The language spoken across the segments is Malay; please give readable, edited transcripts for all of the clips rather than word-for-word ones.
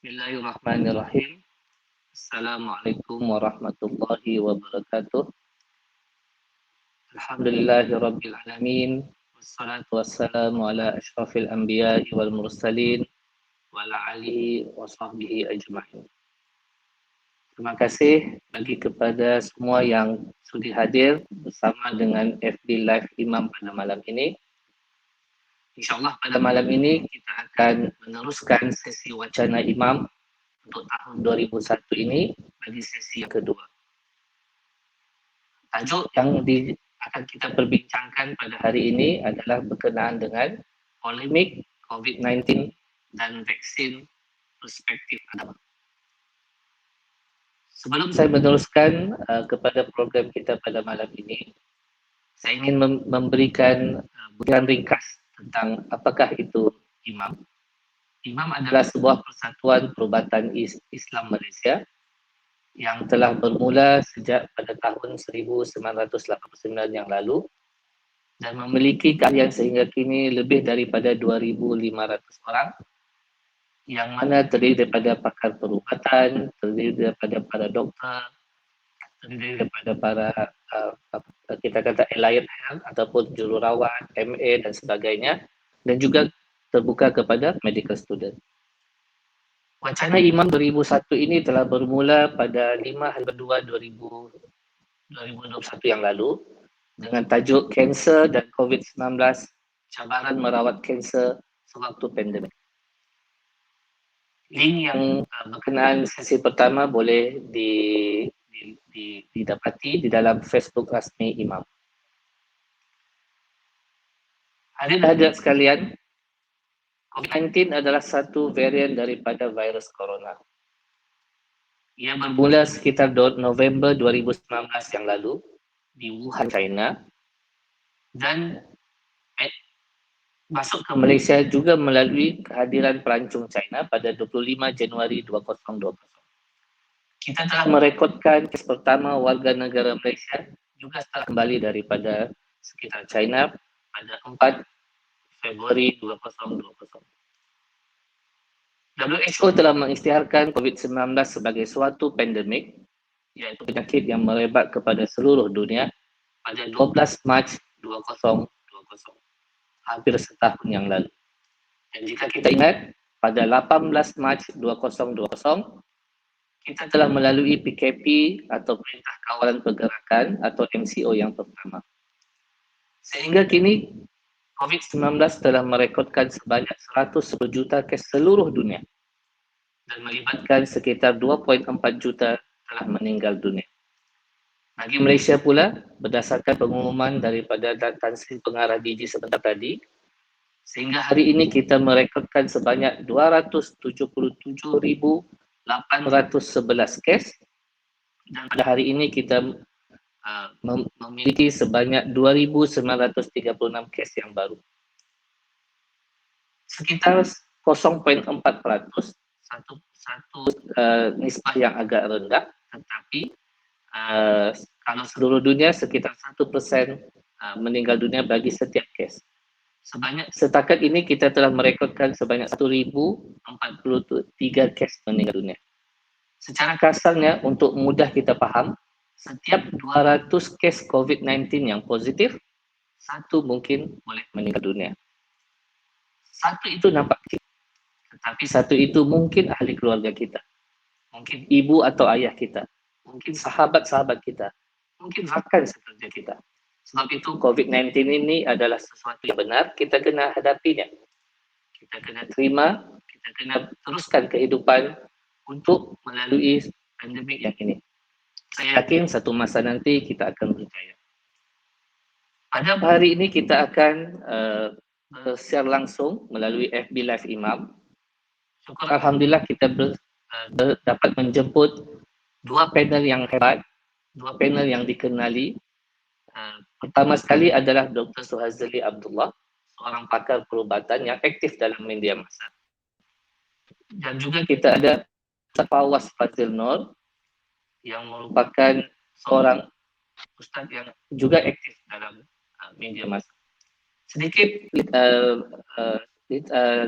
Bismillahirrahmanirrahim. Assalamualaikum warahmatullahi wabarakatuh. Alhamdulillahirabbil alamin. Wassalatu wassalamu ala asyrafil anbiya'i wal mursalin wa ala alihi wa sahbihi ajma'in. Terima kasih bagi kepada semua yang sudi hadir bersama dengan FB Live Imam pada malam ini. InsyaAllah pada malam ini kita akan meneruskan sesi wacana Imam untuk tahun 2001 ini bagi sesi yang kedua. Tajuk yang akan kita perbincangkan pada hari ini adalah berkenaan dengan polemik COVID-19 dan vaksin perspektif agama. Sebelum saya meneruskan kepada program kita pada malam ini, saya ingin memberikan butiran ringkas tentang apakah itu imam. Imam adalah sebuah persatuan perubatan Islam Malaysia yang telah bermula sejak pada tahun 1989 yang lalu dan memiliki keahlian sehingga kini lebih daripada 2,500 orang yang mana terdiri daripada pakar perubatan, terdiri daripada para doktor, terdiri daripada para kita kata allied health ataupun jururawat, MA dan sebagainya, dan juga terbuka kepada medical student. Wacana Imam 2001 ini telah bermula pada 5/2/2021 yang lalu dengan tajuk Kanser dan COVID-19, cabaran merawat kanser sewaktu pandemik. Link yang berkenaan sesi pertama boleh didapati di dalam Facebook rasmi Imam. Hadirin sekalian, COVID-19 adalah satu varian daripada virus corona. Ia bermula sekitar November 2019 yang lalu di Wuhan, China dan masuk ke Malaysia juga melalui kehadiran pelancong China pada 25 Januari 2020. Kita telah merekodkan kes pertama warga negara Malaysia juga setelah kembali daripada sekitar China pada 4 Februari 2020. WHO telah mengisytiharkan COVID-19 sebagai suatu pandemik, iaitu penyakit yang merebak kepada seluruh dunia pada 12 Mac 2020, hampir setahun yang lalu. Dan jika kita ingat, pada 18 Mac 2020, kita telah melalui PKP atau Perintah Kawalan Pergerakan atau MCO yang pertama. Sehingga kini, COVID-19 telah merekodkan sebanyak 110 juta kes seluruh dunia dan melibatkan sekitar 2.4 juta telah meninggal dunia. Bagi Malaysia pula, berdasarkan pengumuman daripada Tan Sri Pengarah DG sebentar tadi, sehingga hari ini kita merekodkan sebanyak 277,811 kes dan pada hari ini kita memiliki sebanyak 2,936 kes yang baru. Sekitar 0.4%, satu nisbah yang agak rendah, tetapi kalau seluruh dunia sekitar 1% meninggal dunia bagi setiap kes. Setakat ini kita telah merekodkan sebanyak 1,043 kes meninggal dunia. Secara kasarnya, untuk mudah kita faham, setiap 200 kes COVID-19 yang positif, satu mungkin boleh meninggal dunia. Satu itu nampak kecil, tetapi satu itu mungkin ahli keluarga kita, mungkin ibu atau ayah kita, mungkin sahabat-sahabat kita, mungkin rakan sekerja kita. Sebab itu COVID-19 ini adalah sesuatu yang benar, kita kena hadapinya. Kita kena terima, kita kena teruskan kehidupan untuk melalui pandemik yang ini. Saya yakin satu masa nanti kita akan berjaya. Pada hari ini kita akan share langsung melalui FB Live Imam. Syukur Alhamdulillah kita dapat menjemput dua panel yang hebat, dua panel yang dikenali. Pertama sekali adalah Dr. Suhazali Abdullah, seorang pakar perubatan yang aktif dalam media massa. Dan juga kita ada Fawaz Fazil Nur, yang merupakan seorang ustaz yang juga aktif dalam media massa. Sedikit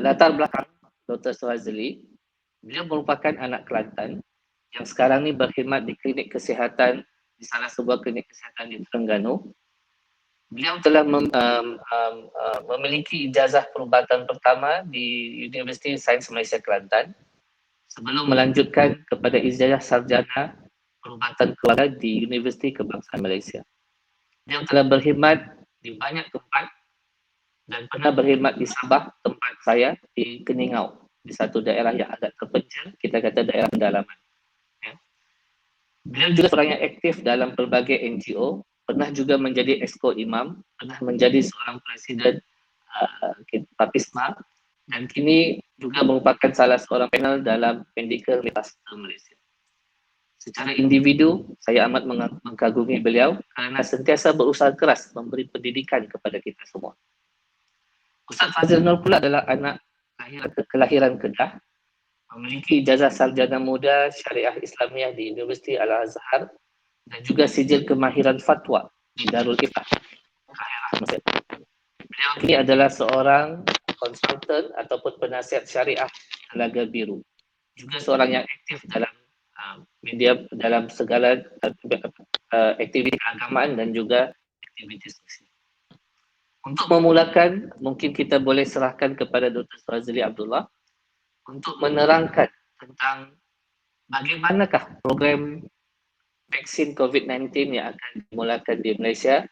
latar belakang Dr. Suhazali. Beliau merupakan anak Kelantan yang sekarang ni berkhidmat di klinik kesihatan, di salah sebuah klinik kesihatan di Terengganu. Beliau telah memiliki ijazah perubatan pertama di Universiti Sains Malaysia Kelantan sebelum melanjutkan kepada ijazah sarjana perubatan keluarga di Universiti Kebangsaan Malaysia. Beliau telah berkhidmat di banyak tempat dan pernah berkhidmat di Sabah, tempat saya, di Keningau, di satu daerah yang agak terpencil, kita kata daerah pendalaman. Ya. Beliau juga seorang yang aktif dalam berbagai NGO, pernah juga menjadi Exco Imam, pernah menjadi seorang presiden Papisma, dan kini juga merupakan salah seorang panel dalam Medical University Malaysia. Secara individu, saya amat mengagumi beliau kerana sentiasa berusaha keras memberi pendidikan kepada kita semua. Ustaz Fazil Nur pula adalah anak kelahiran Kedah, memiliki ijazah sarjana muda syariah Islamiah di Universiti Al-Azhar dan juga sijil kemahiran fatwa di Darul Iftah, Kairah, Mesir. Beliau ini adalah seorang konsultan ataupun penasihat syariah Telaga Biru. Juga seorang yang aktif dalam media, dalam segala aktiviti keagamaan dan juga aktiviti sosial. Untuk memulakan, mungkin kita boleh serahkan kepada Dr. Fazli Abdullah untuk menerangkan tentang bagaimanakah program vaksin COVID-19 yang akan dimulakan di Malaysia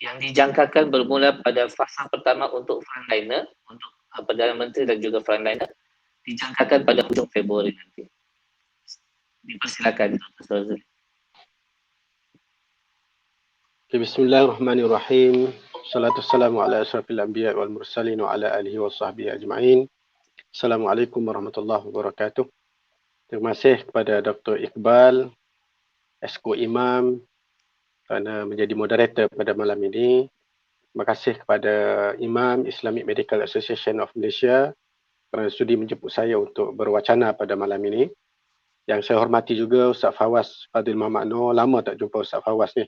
yang dijangkakan bermula pada fasa pertama untuk frontliner, untuk Perdana Menteri dan juga frontliner, dijangkakan pada hujung Februari nanti. Dipersilakan Dr. Fazli. Bismillahirrahmanirrahim. Salatu wassalamu ala asyrafil anbiya wal mursalin wa ala alihi wa sahbihi ajma'in. Assalamualaikum warahmatullahi wabarakatuh. Terima kasih kepada Dr. Iqbal, Exco Imam kerana menjadi moderator pada malam ini. Terima kasih kepada Imam Islamic Medical Association of Malaysia kerana sudi menjemput saya untuk berwacana pada malam ini. Yang saya hormati juga Ustaz Fawaz Fadil Muhammad Noor. Lama tak jumpa Ustaz Fawaz ni.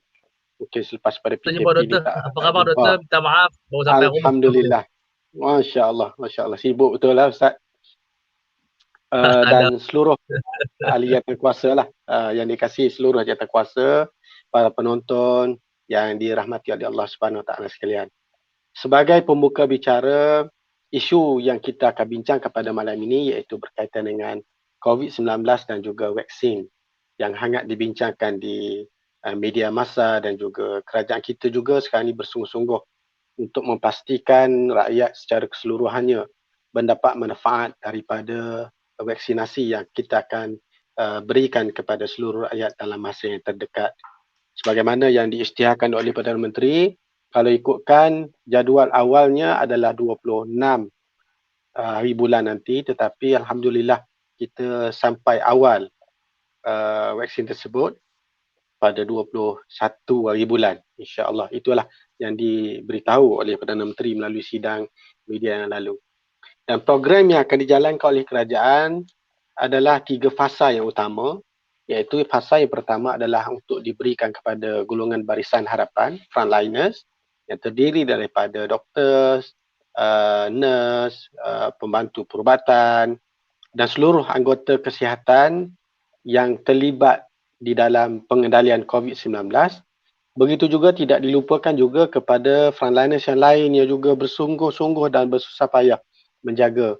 Mungkin selepas pada PKP ni tak apa khabar doktor? Minta maaf baru sampai rumah. Alhamdulillah. Masya Allah. Sibuk betul lah Ustaz. Dan seluruh ahli jawatan lah yang dikasihi seluruh jawatan kuasa, para penonton yang dirahmati oleh Allah Subhanahu Wa Taala sekalian. Sebagai pembuka bicara, isu yang kita akan bincangkan pada malam ini iaitu berkaitan dengan COVID-19 dan juga vaksin yang hangat dibincangkan di media massa dan juga kerajaan kita juga sekarang ini bersungguh-sungguh untuk memastikan rakyat secara keseluruhannya mendapat manfaat daripada vaksinasi yang kita akan berikan kepada seluruh rakyat dalam masa yang terdekat. Sebagaimana yang diisytiharkan oleh Perdana Menteri, kalau ikutkan jadual awalnya adalah 26 hari bulan nanti, tetapi Alhamdulillah kita sampai awal vaksin tersebut pada 21 hari bulan, insya-Allah. Itulah yang diberitahu oleh Perdana Menteri melalui sidang media yang lalu. Dan program yang akan dijalankan oleh kerajaan adalah 3 fasa yang utama, iaitu fasa yang pertama adalah untuk diberikan kepada golongan barisan harapan, frontliners, yang terdiri daripada doktor, nurse, pembantu perubatan dan seluruh anggota kesihatan yang terlibat di dalam pengendalian COVID-19. Begitu juga tidak dilupakan juga kepada frontliners yang lain yang juga bersungguh-sungguh dan bersusah payah menjaga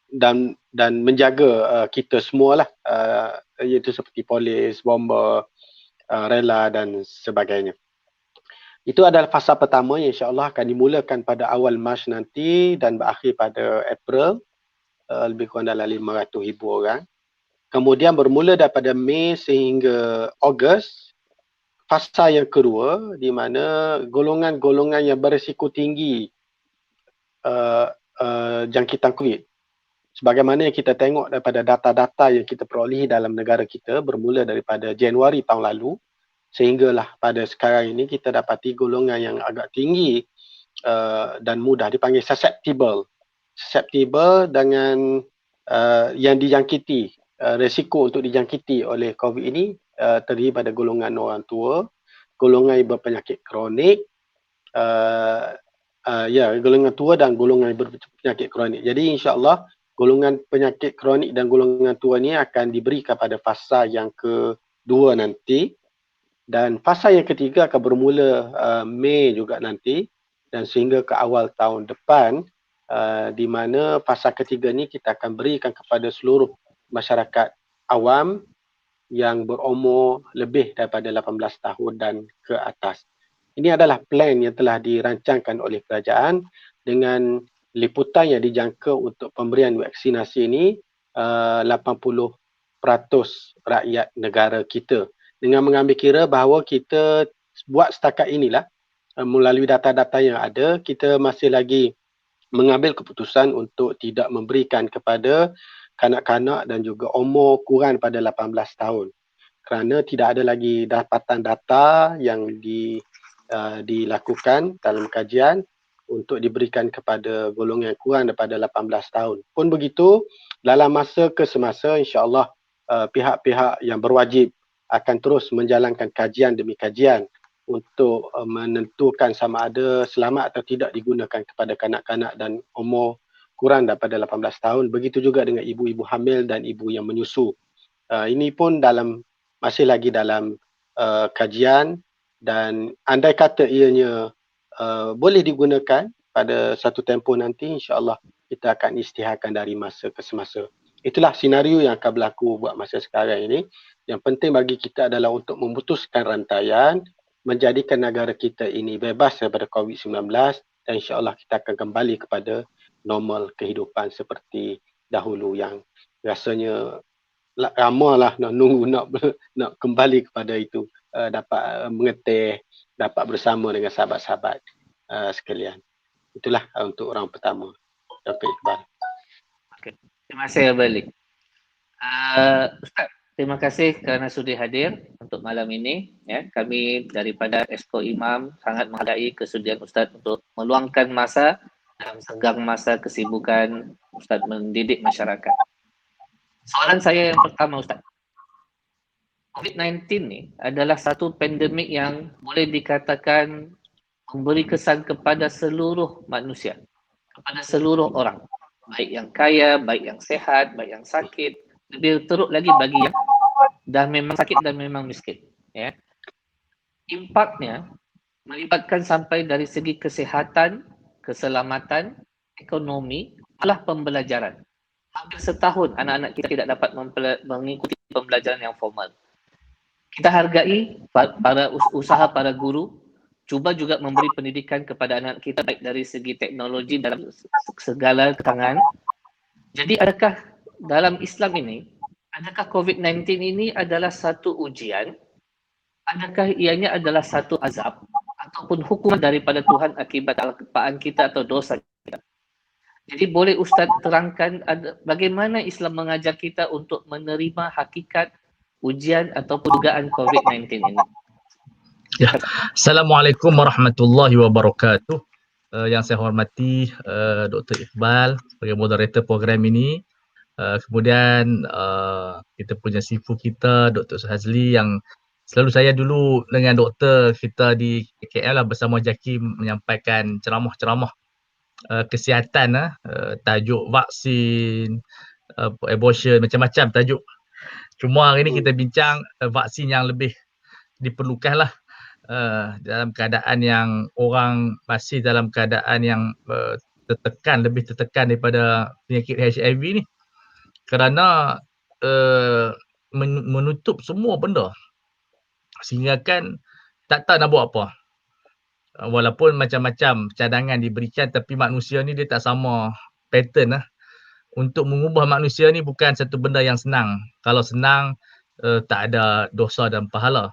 dan menjaga kita semualah, iaitu seperti polis, bomber, rela dan sebagainya. Itu adalah fasa pertama yang insya-Allah akan dimulakan pada awal Mac nanti dan berakhir pada April, lebih kurang dalam 500,000 orang. Kemudian bermula daripada Mei sehingga Ogos, fasa yang kedua di mana golongan-golongan yang berisiko tinggi jangkitan COVID. Sebagaimana yang kita tengok daripada data-data yang kita perolehi dalam negara kita bermula daripada Januari tahun lalu sehinggalah pada sekarang ini kita dapati golongan yang agak tinggi dan mudah dipanggil susceptible dengan yang dijangkiti, resiko untuk dijangkiti oleh COVID ini terdiri pada golongan orang tua, golongan yang berpenyakit kronik, golongan tua dan golongan yang berpenyakit kronik. Jadi insya-Allah golongan penyakit kronik dan golongan tua ni akan diberi kepada fasa yang kedua nanti, dan fasa yang ketiga akan bermula Mei juga nanti, dan sehingga ke awal tahun depan, di mana fasa ketiga ni kita akan berikan kepada seluruh masyarakat awam yang berumur lebih daripada 18 tahun dan ke atas. Ini adalah plan yang telah dirancangkan oleh kerajaan dengan liputan yang dijangka untuk pemberian vaksinasi ini 80% rakyat negara kita. Dengan mengambil kira bahawa kita buat setakat inilah melalui data-data yang ada, kita masih lagi mengambil keputusan untuk tidak memberikan kepada kanak-kanak dan juga umur kurang pada 18 tahun. Kerana tidak ada lagi dapatan data yang dilakukan dalam kajian untuk diberikan kepada golongan kurang daripada 18 tahun. Pun begitu, dalam masa ke semasa, insya-Allah pihak-pihak yang berwajib akan terus menjalankan kajian demi kajian untuk menentukan sama ada selamat atau tidak digunakan kepada kanak-kanak dan umur kurang daripada 18 tahun. Begitu juga dengan ibu-ibu hamil dan ibu yang menyusu. Ini pun masih lagi dalam kajian, dan andai kata ianya boleh digunakan pada satu tempoh nanti, insya-Allah kita akan isytiharkan dari masa ke semasa. Itulah senario yang akan berlaku buat masa sekarang ini. Yang penting bagi kita adalah untuk memutuskan rantaian, menjadikan negara kita ini bebas daripada COVID-19, dan insya-Allah kita akan kembali kepada normal kehidupan seperti dahulu yang rasanya lamalah nak nunggu nak kembali kepada itu, dapat mengeteh, dapat bersama dengan sahabat-sahabat sekalian. Itulah untuk orang pertama, Dr. Iqbal. Okay. Terima kasih Abali. Ustaz, terima kasih kerana sudi hadir untuk malam ini. Ya, kami daripada Exco Imam sangat menghargai kesudian Ustaz untuk meluangkan masa dalam senggang masa kesibukan Ustaz mendidik masyarakat. Soalan saya yang pertama, Ustaz. COVID-19 ni adalah satu pandemik yang boleh dikatakan memberi kesan kepada seluruh manusia, kepada seluruh orang, baik yang kaya, baik yang sehat, baik yang sakit, lebih teruk lagi bagi yang dah memang sakit dan memang miskin. Ya. Impaknya melibatkan sampai dari segi kesihatan, keselamatan, ekonomi, malah pembelajaran. Hampir setahun anak-anak kita tidak dapat mengikuti pembelajaran yang formal. Kita hargai para usaha para guru, cuba juga memberi pendidikan kepada anak kita baik dari segi teknologi dalam segala tangan. Jadi adakah dalam Islam ini, adakah COVID-19 ini adalah satu ujian? Adakah ianya adalah satu azab ataupun hukuman daripada Tuhan akibat kelupaan kita atau dosa kita? Jadi boleh Ustaz terangkan bagaimana Islam mengajar kita untuk menerima hakikat ujian atau dugaan COVID-19 ini? Ya. Assalamualaikum warahmatullahi wabarakatuh. Yang saya hormati Dr. Iqbal sebagai moderator program ini. Kemudian kita punya sifu kita Dr. Suhazli yang selalu saya dulu dengan doktor kita di KL lah bersama Jakim menyampaikan ceramah-ceramah kesihatan, tajuk vaksin, abortion, macam-macam tajuk. Cuma hari ni kita bincang vaksin yang lebih diperlukan lah dalam keadaan yang orang masih dalam keadaan yang lebih tertekan daripada penyakit HIV ni, kerana menutup semua benda sehingga kan tak tahu nak buat apa. Walaupun macam-macam cadangan diberikan, tapi manusia ni dia tak sama pattern lah. Untuk mengubah manusia ni bukan satu benda yang senang. Kalau senang tak ada dosa dan pahala.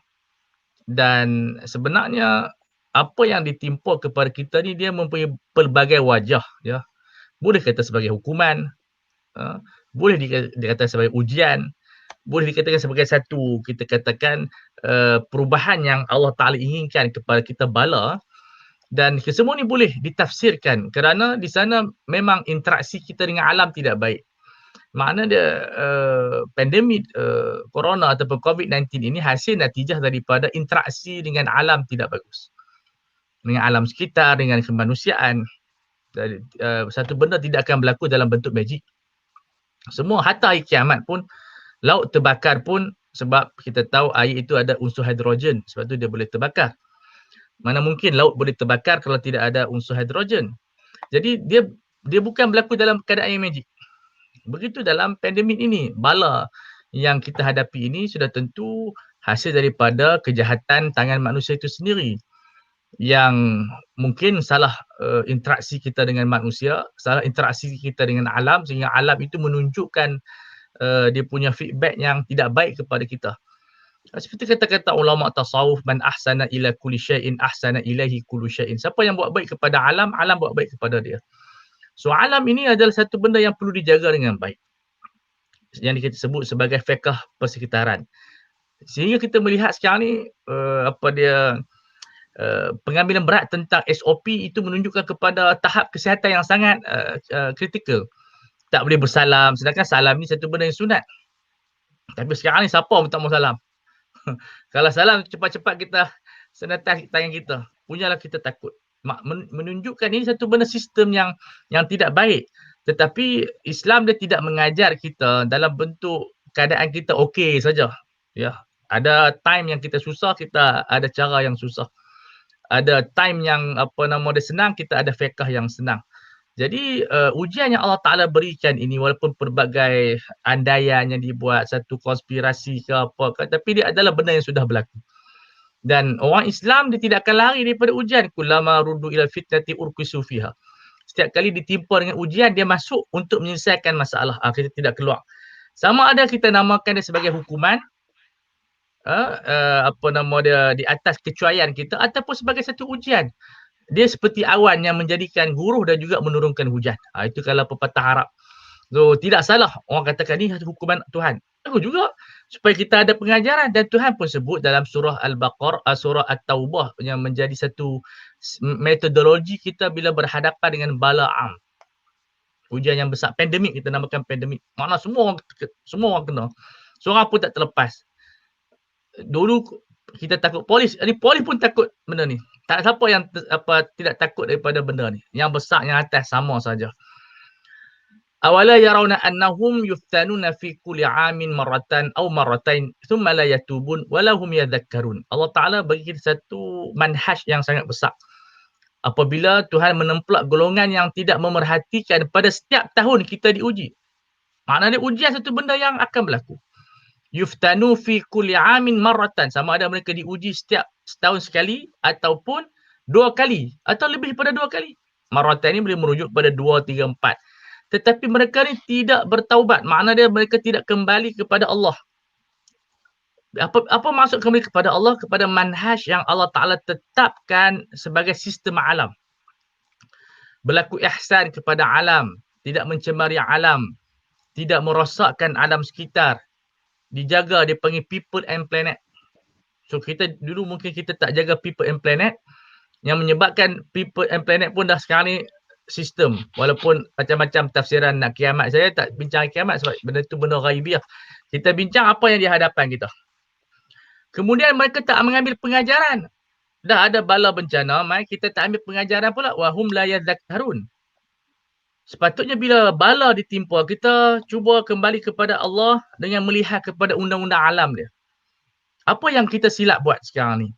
Dan sebenarnya apa yang ditimpa kepada kita ni dia mempunyai pelbagai wajah, ya. Boleh kata sebagai hukuman, boleh dikatakan sebagai ujian, boleh dikatakan sebagai satu kita katakan perubahan yang Allah Ta'ala inginkan kepada kita bala. Dan kesemua ni boleh ditafsirkan kerana di sana memang interaksi kita dengan alam tidak baik. Makna dia pandemik corona ataupun COVID-19 ini hasil natijah daripada interaksi dengan alam tidak bagus. Dengan alam sekitar, dengan kemanusiaan. Satu benda tidak akan berlaku dalam bentuk magic. Semua hatta hari kiamat pun, laut terbakar pun sebab kita tahu air itu ada unsur hidrogen, sebab tu dia boleh terbakar. Mana mungkin laut boleh terbakar kalau tidak ada unsur hidrogen. Jadi dia bukan berlaku dalam keadaan yang magic. Begitu dalam pandemik ini, bala yang kita hadapi ini sudah tentu hasil daripada kejahatan tangan manusia itu sendiri, yang mungkin salah interaksi kita dengan manusia, salah interaksi kita dengan alam, sehingga alam itu menunjukkan dia punya feedback yang tidak baik kepada kita. Seperti kata-kata ulama tasawuf, man ahsana ila kulli syai'in ahsana ilaihi kullu syai'in. Siapa yang buat baik kepada alam, alam buat baik kepada dia. So alam ini adalah satu benda yang perlu dijaga dengan baik, yang kita sebut sebagai fiqh persekitaran. Sehingga kita melihat sekarang ni pengambilan berat tentang SOP itu menunjukkan kepada tahap kesihatan yang sangat kritikal. Tak boleh bersalam, sedangkan salam ni satu benda yang sunat. Tapi sekarang ni siapa pun tak mau salam. Kalau salam cepat-cepat kita senatas tangan kita, punyalah kita takut. Menunjukkan ini satu benda sistem yang tidak baik. Tetapi Islam dia tidak mengajar kita dalam bentuk keadaan kita okey saja. Ya, ada time yang kita susah, kita ada cara yang susah. Ada time yang dia senang, kita ada fiqh yang senang. Jadi ujian yang Allah Ta'ala berikan ini, walaupun pelbagai andaian yang dibuat, satu konspirasi ke apa ke, tapi dia adalah benda yang sudah berlaku. Dan orang Islam dia tidak akan lari daripada ujian. Kullama ruddu ilal fitnati urkisu fiha. Setiap kali ditimpa dengan ujian, dia masuk untuk menyelesaikan masalah. Kita tidak keluar. Sama ada kita namakan dia sebagai hukuman, di atas kecuaian kita, ataupun sebagai satu ujian. Dia seperti awan yang menjadikan guruh dan juga menurunkan hujan. Itu kalau pepatah Arab. So tidak salah orang katakan ni hukuman Tuhan. Aku juga supaya kita ada pengajaran, dan Tuhan pun sebut dalam surah Al-Baqarah, surah At-Taubah, yang menjadi satu metodologi kita bila berhadapan dengan bala'am. Ujian yang besar, pandemik, kita namakan pandemik. Mana semua orang kena. Seorang pun tak terlepas. Dulu kita takut polis, polis pun takut benda ni. Tak siapa yang tidak takut daripada benda ni. Yang besar, yang atas sama saja. Awala yarawna annahum yuftanuna fi kulli 'amin marratan aw marratain thumma la yatubun wa lahum yadhakkarun. Allah Taala bagi kita satu manhaj yang sangat besar. Apabila Tuhan menempelak golongan yang tidak memerhatikan, pada setiap tahun kita diuji. Maknanya ujian satu benda yang akan berlaku. Yuftanu fi kulli 'amin marratan, sama ada mereka diuji setiap setahun sekali ataupun 2 kali atau lebih daripada 2 kali. Marratan ini boleh merujuk pada 2, 3, 4. Tetapi mereka ni tidak bertaubat, maknanya mereka tidak kembali kepada Allah. Apa maksud kembali kepada Allah? Kepada manhaj yang Allah Ta'ala tetapkan sebagai sistem alam. Berlaku ihsan kepada alam, tidak mencemari alam, tidak merosakkan alam sekitar. Dijaga, dia panggil people and planet. So kita dulu mungkin kita tak jaga people and planet, yang menyebabkan people and planet pun dah sekarang ni sistem. Walaupun macam-macam tafsiran nak kiamat, saya tak bincang kiamat sebab benda tu benda ghaibiah. Kita bincang apa yang di hadapan kita. Kemudian mereka tak mengambil pengajaran. Dah ada bala bencana, mai kita tak ambil pengajaran pula. Wahum la yadhakkarun. Sepatutnya bila bala ditimpa, kita cuba kembali kepada Allah dengan melihat kepada undang-undang alam dia. Apa yang kita silap buat sekarang ni?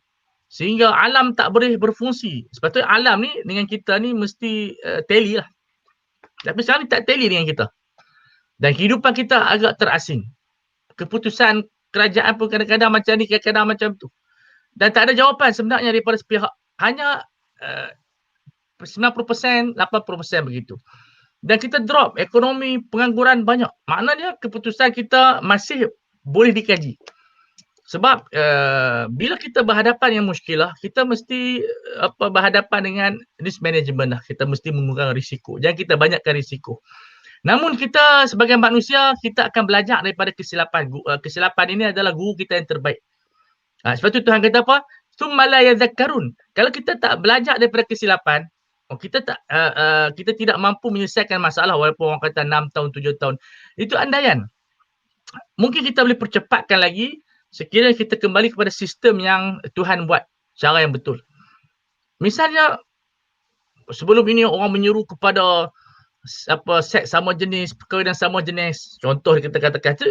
Sehingga alam tak boleh berfungsi. Sepatutnya alam ni dengan kita ni mesti tally lah. Tapi sekarang ni tak tally dengan kita. Dan kehidupan kita agak terasing. Keputusan kerajaan pun kadang-kadang macam ni, kadang-kadang macam tu. Dan tak ada jawapan sebenarnya daripada sepihak. Hanya 90%, 80% begitu. Dan kita drop, ekonomi, pengangguran banyak. Maknanya keputusan kita masih boleh dikaji. Sebab bila kita berhadapan yang muskilah, kita mesti berhadapan dengan risk management lah. Kita mesti mengurangkan risiko. Jangan kita banyakkan risiko. Namun kita sebagai manusia, kita akan belajar daripada kesilapan. Kesilapan ini adalah guru kita yang terbaik. Sebab tu Tuhan kata apa? Tsumma la yadhakkarun. Kalau kita tak belajar daripada kesilapan, kita tidak mampu menyelesaikan masalah walaupun orang kata 6 tahun, 7 tahun. Itu andaian. Mungkin kita boleh percepatkan lagi sekiranya kita kembali kepada sistem yang Tuhan buat, cara yang betul. Misalnya sebelum ini orang menyeru kepada seks sama jenis, perkahwinan sama jenis. Contoh kita katakan tu,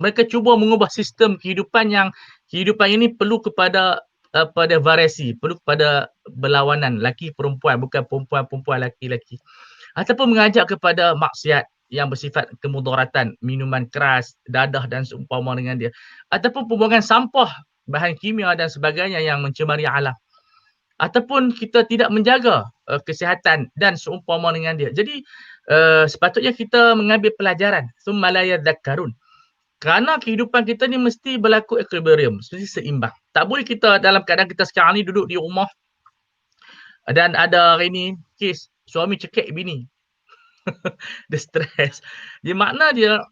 mereka cuba mengubah sistem kehidupan yang kehidupan ini perlu kepada pada variasi, perlu kepada berlawanan laki perempuan, bukan perempuan laki-laki. Ataupun mengajak kepada maksiat yang bersifat kemudaratan, minuman keras, dadah dan seumpama dengan dia. Ataupun pembuangan sampah, bahan kimia dan sebagainya yang mencemari alam. Ataupun kita tidak menjaga kesihatan dan seumpama dengan dia. Jadi sepatutnya kita mengambil pelajaran. Summa la yadhakkarun. Kerana kehidupan kita ni mesti berlaku equilibrium, mesti seimbang. Tak boleh kita dalam keadaan kita sekarang ni duduk di rumah dan ada hari ni kes suami cekik bini. Dia stres. Dia makna dia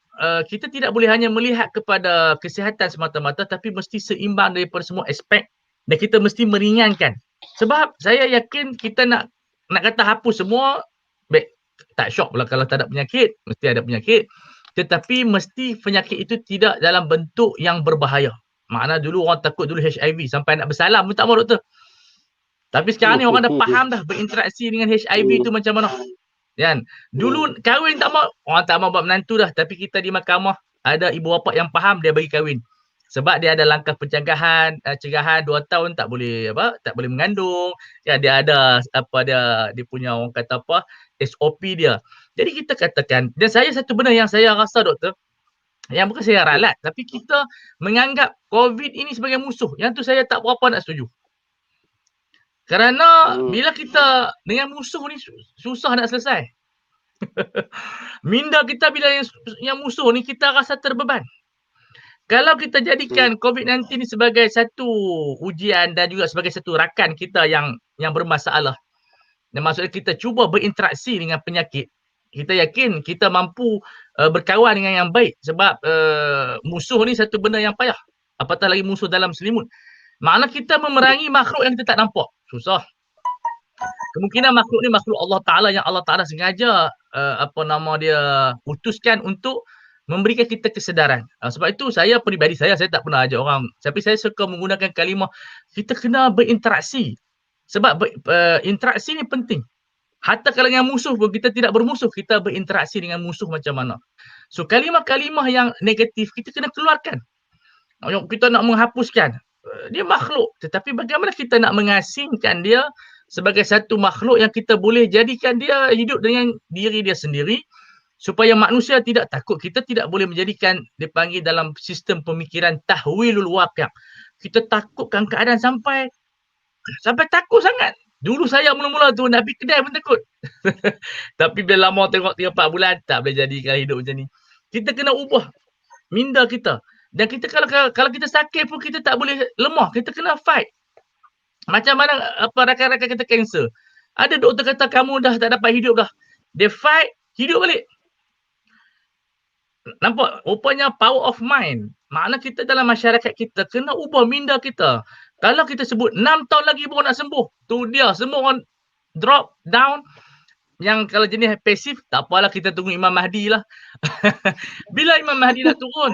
kita tidak boleh hanya melihat kepada kesihatan semata-mata tapi mesti seimbang daripada semua aspek dan kita mesti meringankan. Sebab saya yakin kita nak kata hapus semua, baik, tak syok pula kalau tak ada penyakit, mesti ada penyakit. Tetapi mesti penyakit itu tidak dalam bentuk yang berbahaya. Makna dulu orang takut dulu HIV sampai nak bersalam pun tak mau doktor. Tapi sekarang ni orang dah faham dah berinteraksi dengan HIV itu macam mana. Kan? Dulu kahwin tak mau, orang tak mau buat menantu dah. Tapi kita di mahkamah ada ibu bapa yang faham, dia bagi kahwin. Sebab dia ada langkah pencegahan, cegahan 2 tahun tak boleh tak boleh mengandung. Ya, dia ada dia punya orang kata SOP dia. Jadi kita katakan, dan saya satu benda yang saya rasa doktor, yang bukan saya ralat, tapi kita menganggap COVID ini sebagai musuh. Yang tu saya tak berapa nak setuju. Kerana bila kita dengan musuh ni susah nak selesai. Minda kita bila yang musuh ni kita rasa terbeban. Kalau kita jadikan COVID-19 ni sebagai satu ujian dan juga sebagai satu rakan kita yang bermasalah. Dan maksudnya kita cuba berinteraksi dengan penyakit. Kita yakin kita mampu berkawan dengan yang baik. Sebab musuh ni satu benda yang payah. Apatah lagi musuh dalam selimut. Makna kita memerangi makhluk yang kita tak nampak. Susah. Kemungkinan makhluk ni makhluk Allah Ta'ala yang Allah Ta'ala sengaja utuskan untuk memberikan kita kesedaran. Sebab itu saya peribadi saya tak pernah ajak orang. Tapi saya suka menggunakan kalimah kita kena berinteraksi. Sebab interaksi ni penting. Hatta kalau dengan musuh pun kita tidak bermusuh, kita berinteraksi dengan musuh macam mana. So kalimah-kalimah yang negatif kita kena keluarkan. Kita nak menghapuskan. Dia makhluk. Tetapi bagaimana kita nak mengasingkan dia sebagai satu makhluk yang kita boleh jadikan dia hidup dengan diri dia sendiri. Supaya manusia tidak takut. Kita tidak boleh menjadikan dipanggil dalam sistem pemikiran tahwilul waqi'. Kita takutkan keadaan sampai takut sangat. Dulu saya mula-mula tu nak pergi kedai pun takut. Tapi bila lama tengok 3-4 bulan tak boleh jadikan hidup macam ni. Kita kena ubah minda kita. Dan kita kalau kita sakit pun kita tak boleh lemah. Kita kena fight. Macam mana rakan-rakan kita kanser. Ada doktor kata kamu dah tak dapat hidup dah. Dia fight, hidup balik. Nampak? Rupanya power of mind. Makna kita dalam masyarakat kita kena ubah minda kita. Kalau kita sebut 6 tahun lagi baru nak sembuh. Tu dia. Semua orang drop down. Yang kalau jenis pasif, tak apalah kita tunggu Imam Mahdi lah. Bila Imam Mahdi dah turun,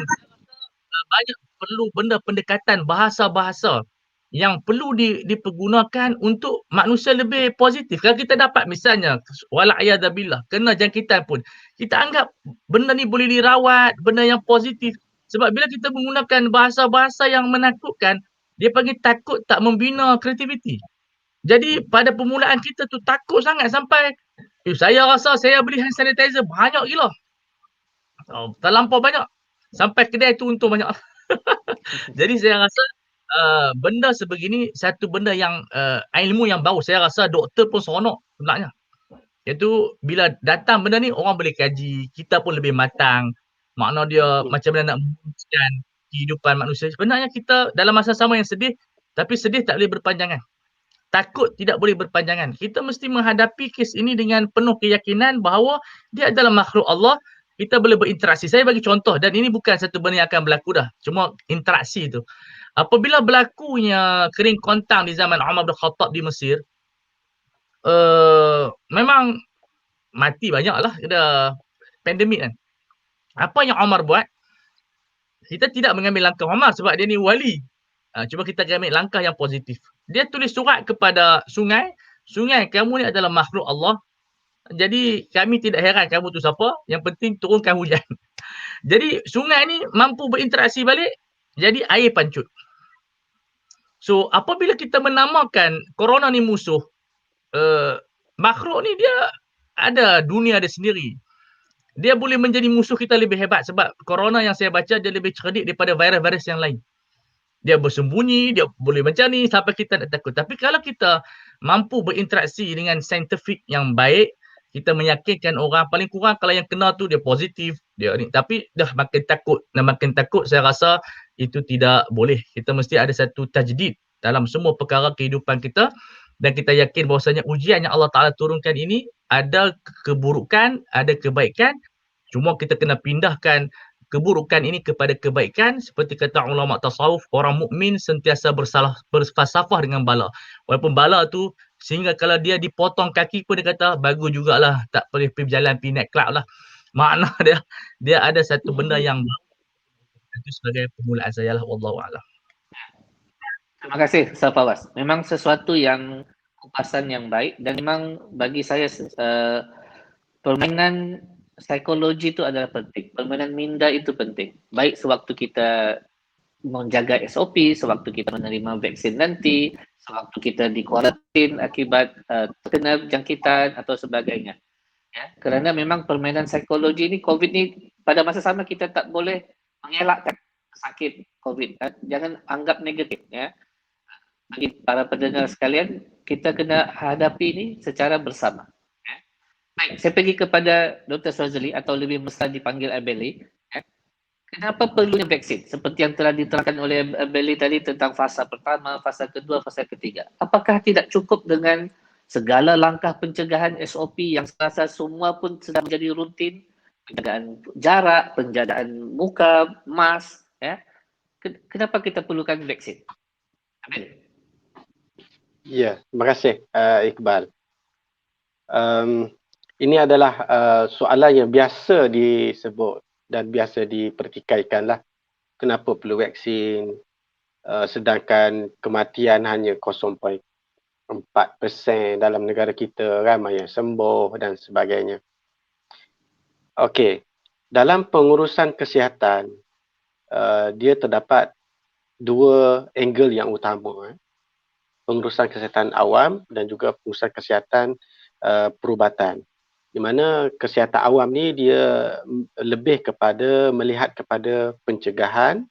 banyak perlu benda pendekatan bahasa-bahasa yang perlu dipergunakan untuk manusia lebih positif. Kalau kita dapat misalnya wala'iyadzabillah kena jangkitan pun, kita anggap benda ni boleh dirawat, benda yang positif. Sebab bila kita menggunakan bahasa-bahasa yang menakutkan, dia panggil takut tak membina kreativiti. Jadi pada permulaan kita tu takut sangat sampai saya rasa saya beli hand sanitizer banyak gila. Terlampau banyak. Sampai kedai tu untung banyak. Jadi saya rasa benda sebegini satu benda yang ilmu yang baru. Saya rasa doktor pun seronok sebenarnya. Iaitu bila datang benda ni orang boleh kaji, kita pun lebih matang. Makna dia macam mana nak memutuskan kehidupan manusia. Sebenarnya kita dalam masa sama yang sedih, tapi sedih tak boleh berpanjangan. Takut tidak boleh berpanjangan. Kita mesti menghadapi kes ini dengan penuh keyakinan bahawa dia adalah makhluk Allah. Kita boleh berinteraksi. Saya bagi contoh dan ini bukan satu benda yang akan berlaku dah. Cuma interaksi tu. Apabila berlakunya kering kontang di zaman Umar bin Khattab di Mesir, memang mati banyak lah. Ada pandemik kan. Apa yang Umar buat? Kita tidak mengambil langkah Umar sebab dia ni wali. Cuba kita ambil langkah yang positif. Dia tulis surat kepada sungai. Sungai, kamu ni adalah makhluk Allah. Jadi kami tidak heran kamu tu siapa, yang penting turunkan hujan. Jadi sungai ni mampu berinteraksi balik, jadi air pancut. So apabila kita menamakan corona ni musuh, makhluk ni dia ada dunia dia sendiri. Dia boleh menjadi musuh kita lebih hebat sebab corona yang saya baca dia lebih cerdik daripada virus-virus yang lain. Dia bersembunyi, dia boleh macam ni sampai kita nak takut. Tapi kalau kita mampu berinteraksi dengan saintifik yang baik, kita meyakinkan orang, paling kurang kalau yang kena tu dia positif, dia ni. Tapi dah makin takut, saya rasa itu tidak boleh. Kita mesti ada satu tajdid dalam semua perkara kehidupan kita dan kita yakin bahawasanya ujian yang Allah Ta'ala turunkan ini ada keburukan, ada kebaikan. Cuma kita kena pindahkan keburukan ini kepada kebaikan, seperti kata ulama tasawuf, orang mukmin sentiasa berfalsafah dengan bala. Walaupun bala tu sehingga kalau dia dipotong kaki pun dia kata bagus jugalah, tak boleh pergi berjalan pergi naik club lah. Makna dia ada satu benda yang itu sebagai permulaan saya lah, wallahu a'lam. Terima kasih Ustaz Fawaz. Memang sesuatu yang kupasan yang baik dan memang bagi saya permainan psikologi itu adalah penting. Permainan minda itu penting. Baik sewaktu kita menjaga SOP, sewaktu kita menerima vaksin nanti, sewaktu kita di kuarantin akibat terkena jangkitan atau sebagainya. Ya, kerana memang permainan psikologi ni, COVID ni pada masa sama kita tak boleh mengelakkan sakit COVID. Jangan anggap negatif. Ya. Bagi para pendengar sekalian, kita kena hadapi ini secara bersama. Ya. Baik, saya pergi kepada Dr. Shazali atau lebih mesra dipanggil Abeli. Ya. Kenapa perlunya vaksin? Seperti yang telah diterangkan oleh Abeli tadi tentang fasa pertama, fasa kedua, fasa ketiga. Apakah tidak cukup dengan segala langkah pencegahan SOP yang serasa semua pun sudah menjadi rutin? Penjagaan jarak, penjagaan muka, mask. Ya. Kenapa kita perlukan vaksin? Abeli. Ya, terima kasih Iqbal. Ini adalah soalan yang biasa disebut dan biasa dipertikaikan lah. Kenapa perlu vaksin sedangkan kematian hanya 0.4% dalam negara kita, ramai yang sembuh dan sebagainya. Okey, dalam pengurusan kesihatan dia terdapat dua angle yang utama. Pengurusan kesihatan awam dan juga pengurusan kesihatan perubatan. Di mana kesihatan awam ni dia lebih kepada melihat kepada pencegahan,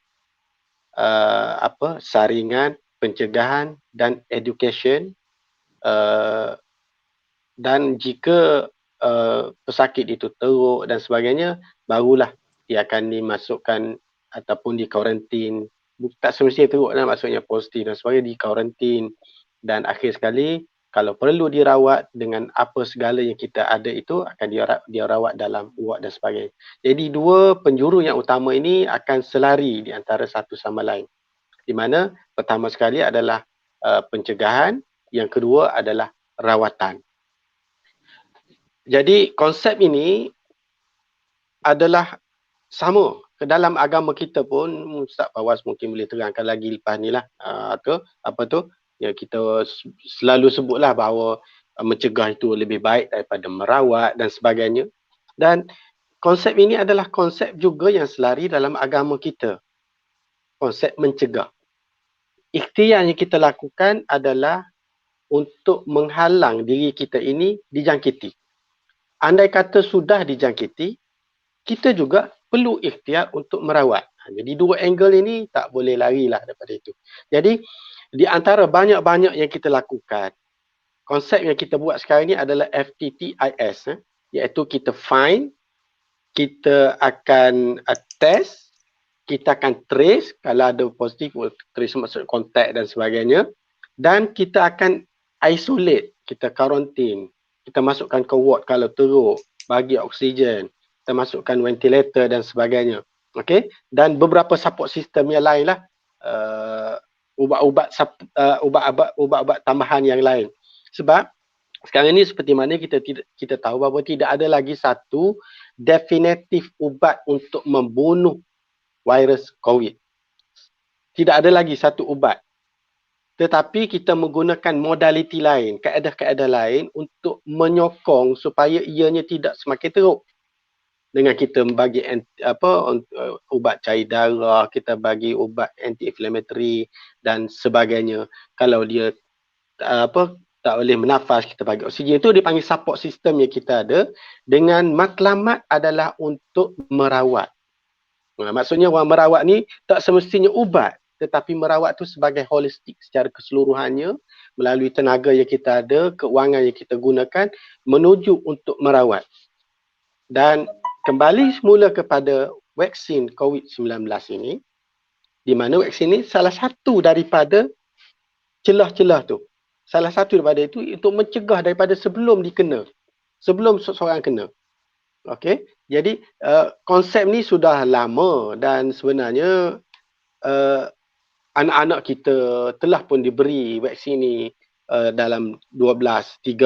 saringan, pencegahan dan education, dan jika pesakit itu teruk dan sebagainya, barulah dia akan dimasukkan ataupun di kuarantin. Tak semestinya teruk lah, maksudnya positif dan sebagainya, di kuarantin. Dan akhir sekali, kalau perlu dirawat dengan apa segala yang kita ada itu, akan dia rawat dalam ward dan sebagainya. Jadi dua penjuru yang utama ini akan selari di antara satu sama lain. Di mana pertama sekali adalah pencegahan, yang kedua adalah rawatan. Jadi konsep ini adalah sama ke dalam agama kita pun. Ustaz Fawaz mungkin boleh terangkan lagi lepas ni lah. Ya, kita selalu sebutlah bahawa mencegah itu lebih baik daripada merawat dan sebagainya. Dan konsep ini adalah konsep juga yang selari dalam agama kita. Konsep mencegah. Ikhtiar yang kita lakukan adalah untuk menghalang diri kita ini dijangkiti. Andai kata sudah dijangkiti, kita juga perlu ikhtiar untuk merawat. Jadi dua angle ini tak boleh larilah daripada itu. Jadi di antara banyak-banyak yang kita lakukan, konsep yang kita buat sekarang ini adalah FTTIS, iaitu kita find, kita akan test, kita akan trace, kalau ada positif, trace maksud kontak dan sebagainya, dan kita akan isolate, kita quarantine, kita masukkan ke ward kalau teruk, bagi oksigen, kita masukkan ventilator dan sebagainya. Okey, dan beberapa support system yang lain lah, ubat-ubat tambahan yang lain. Sebab sekarang ini seperti mana kita tahu bahawa tidak ada lagi satu definitif ubat untuk membunuh virus COVID. Tidak ada lagi satu ubat. tetapi kita menggunakan modaliti lain, kaedah-kaedah lain untuk menyokong supaya ianya tidak semakin teruk. Dengan kita membagi ubat cair darah, kita bagi ubat anti-inflammatory dan sebagainya. Kalau dia tak boleh bernafas, kita bagi oksigen. Itu dipanggil support system yang kita ada, dengan matlamat adalah untuk merawat. Maksudnya orang merawat ni tak semestinya ubat, tetapi merawat tu sebagai holistik secara keseluruhannya, melalui tenaga yang kita ada, keuangan yang kita gunakan menuju untuk merawat. Dan kembali semula kepada vaksin COVID-19 ini, di mana vaksin ini salah satu daripada celah-celah tu. Salah satu daripada itu untuk mencegah daripada sebelum dikena, sebelum seseorang kena. Okey, jadi konsep ni sudah lama dan sebenarnya anak-anak kita telah pun diberi vaksin ni dalam 12, 13,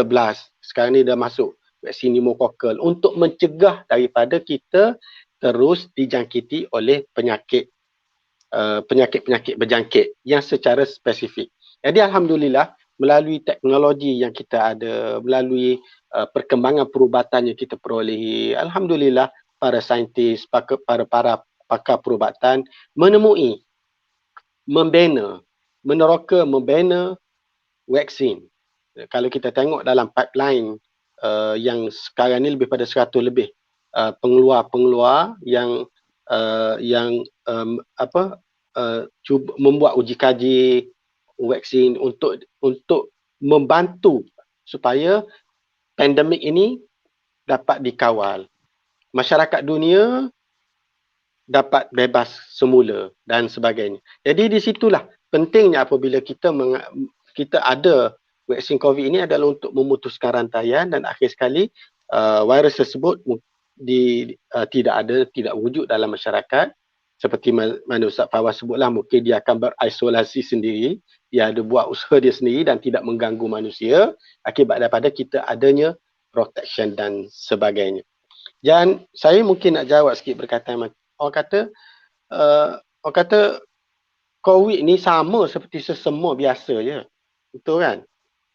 sekarang ni dah masuk vaksin pneumokokal untuk mencegah daripada kita terus dijangkiti oleh penyakit-penyakit berjangkit yang secara spesifik. Jadi alhamdulillah, melalui teknologi yang kita ada, melalui perkembangan perubatan yang kita perolehi, alhamdulillah para saintis, para pakar perubatan menemui, membina vaksin. Kalau kita tengok dalam pipeline yang sekarang ni lebih pada 100 lebih pengeluar-pengeluar yang cuba membuat uji kaji vaksin untuk membantu supaya pandemik ini dapat dikawal. Masyarakat dunia dapat bebas semula dan sebagainya. Jadi di situlah pentingnya apabila kita ada vaksin COVID ini adalah untuk memutuskan rantaian, dan akhir sekali virus tersebut tidak wujud dalam masyarakat. Seperti mana Ustaz Fawaz sebutlah, mungkin dia akan berisolasi sendiri, dia ada buat usaha dia sendiri dan tidak mengganggu manusia akibat daripada kita adanya protection dan sebagainya. Dan saya mungkin nak jawab sikit berkaitan orang kata COVID ni sama seperti sesama biasa je. Betul kan?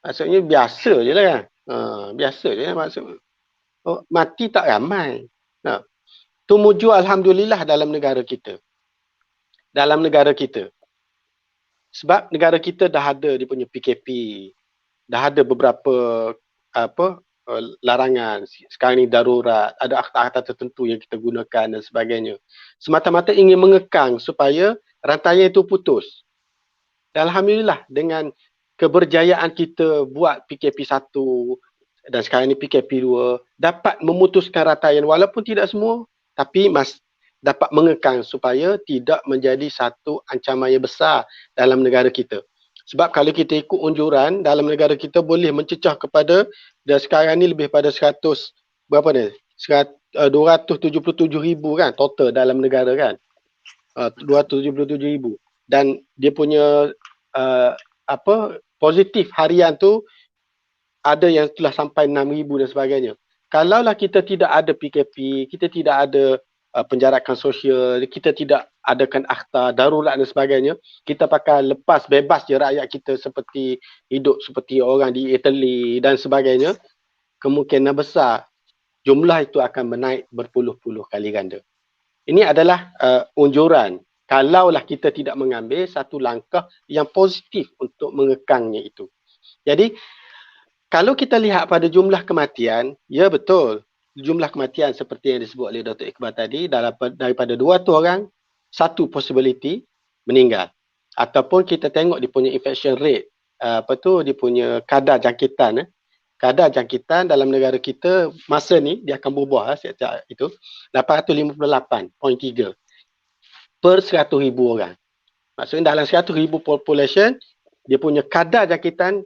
Maksudnya biasa je lah kan. Biasa je maksud. Mati tak ramai. Tumuju alhamdulillah dalam negara kita. Sebab negara kita dah ada dia punya PKP. Dah ada beberapa larangan. Sekarang ni darurat, ada akta-akta tertentu yang kita gunakan dan sebagainya. Semata-mata ingin mengekang supaya rantaian itu putus. Dan alhamdulillah dengan keberjayaan kita buat PKP 1 dan sekarang ni PKP 2 dapat memutuskan rantaian, walaupun tidak semua, tapi dapat mengekang supaya tidak menjadi satu ancaman yang besar dalam negara kita. Sebab kalau kita ikut unjuran, dalam negara kita boleh mencecah kepada, dan sekarang ni lebih pada 277,000 kan total dalam negara kan. 277,000. Dan dia punya positif harian tu ada yang telah sampai 6,000 dan sebagainya. Kalaulah kita tidak ada PKP, kita tidak ada penjarakan sosial, kita tidak adakan akta darurat dan sebagainya, kita pakai lepas bebas je rakyat kita hidup seperti orang di Italy dan sebagainya, kemungkinan besar jumlah itu akan menaik berpuluh-puluh kali ganda. Ini adalah unjuran kalaulah kita tidak mengambil satu langkah yang positif untuk mengekangnya itu. Jadi kalau kita lihat pada jumlah kematian, ya betul, jumlah kematian seperti yang disebut oleh Dr. Iqbal tadi, daripada 200 orang, satu possibility meninggal. Ataupun kita tengok dia punya infection rate, dia punya kadar jangkitan. Kadar jangkitan dalam negara kita masa ni dia akan berubah setiap itu 858.3 per 100,000 orang. Maksudnya dalam 100,000 population, dia punya kadar jangkitan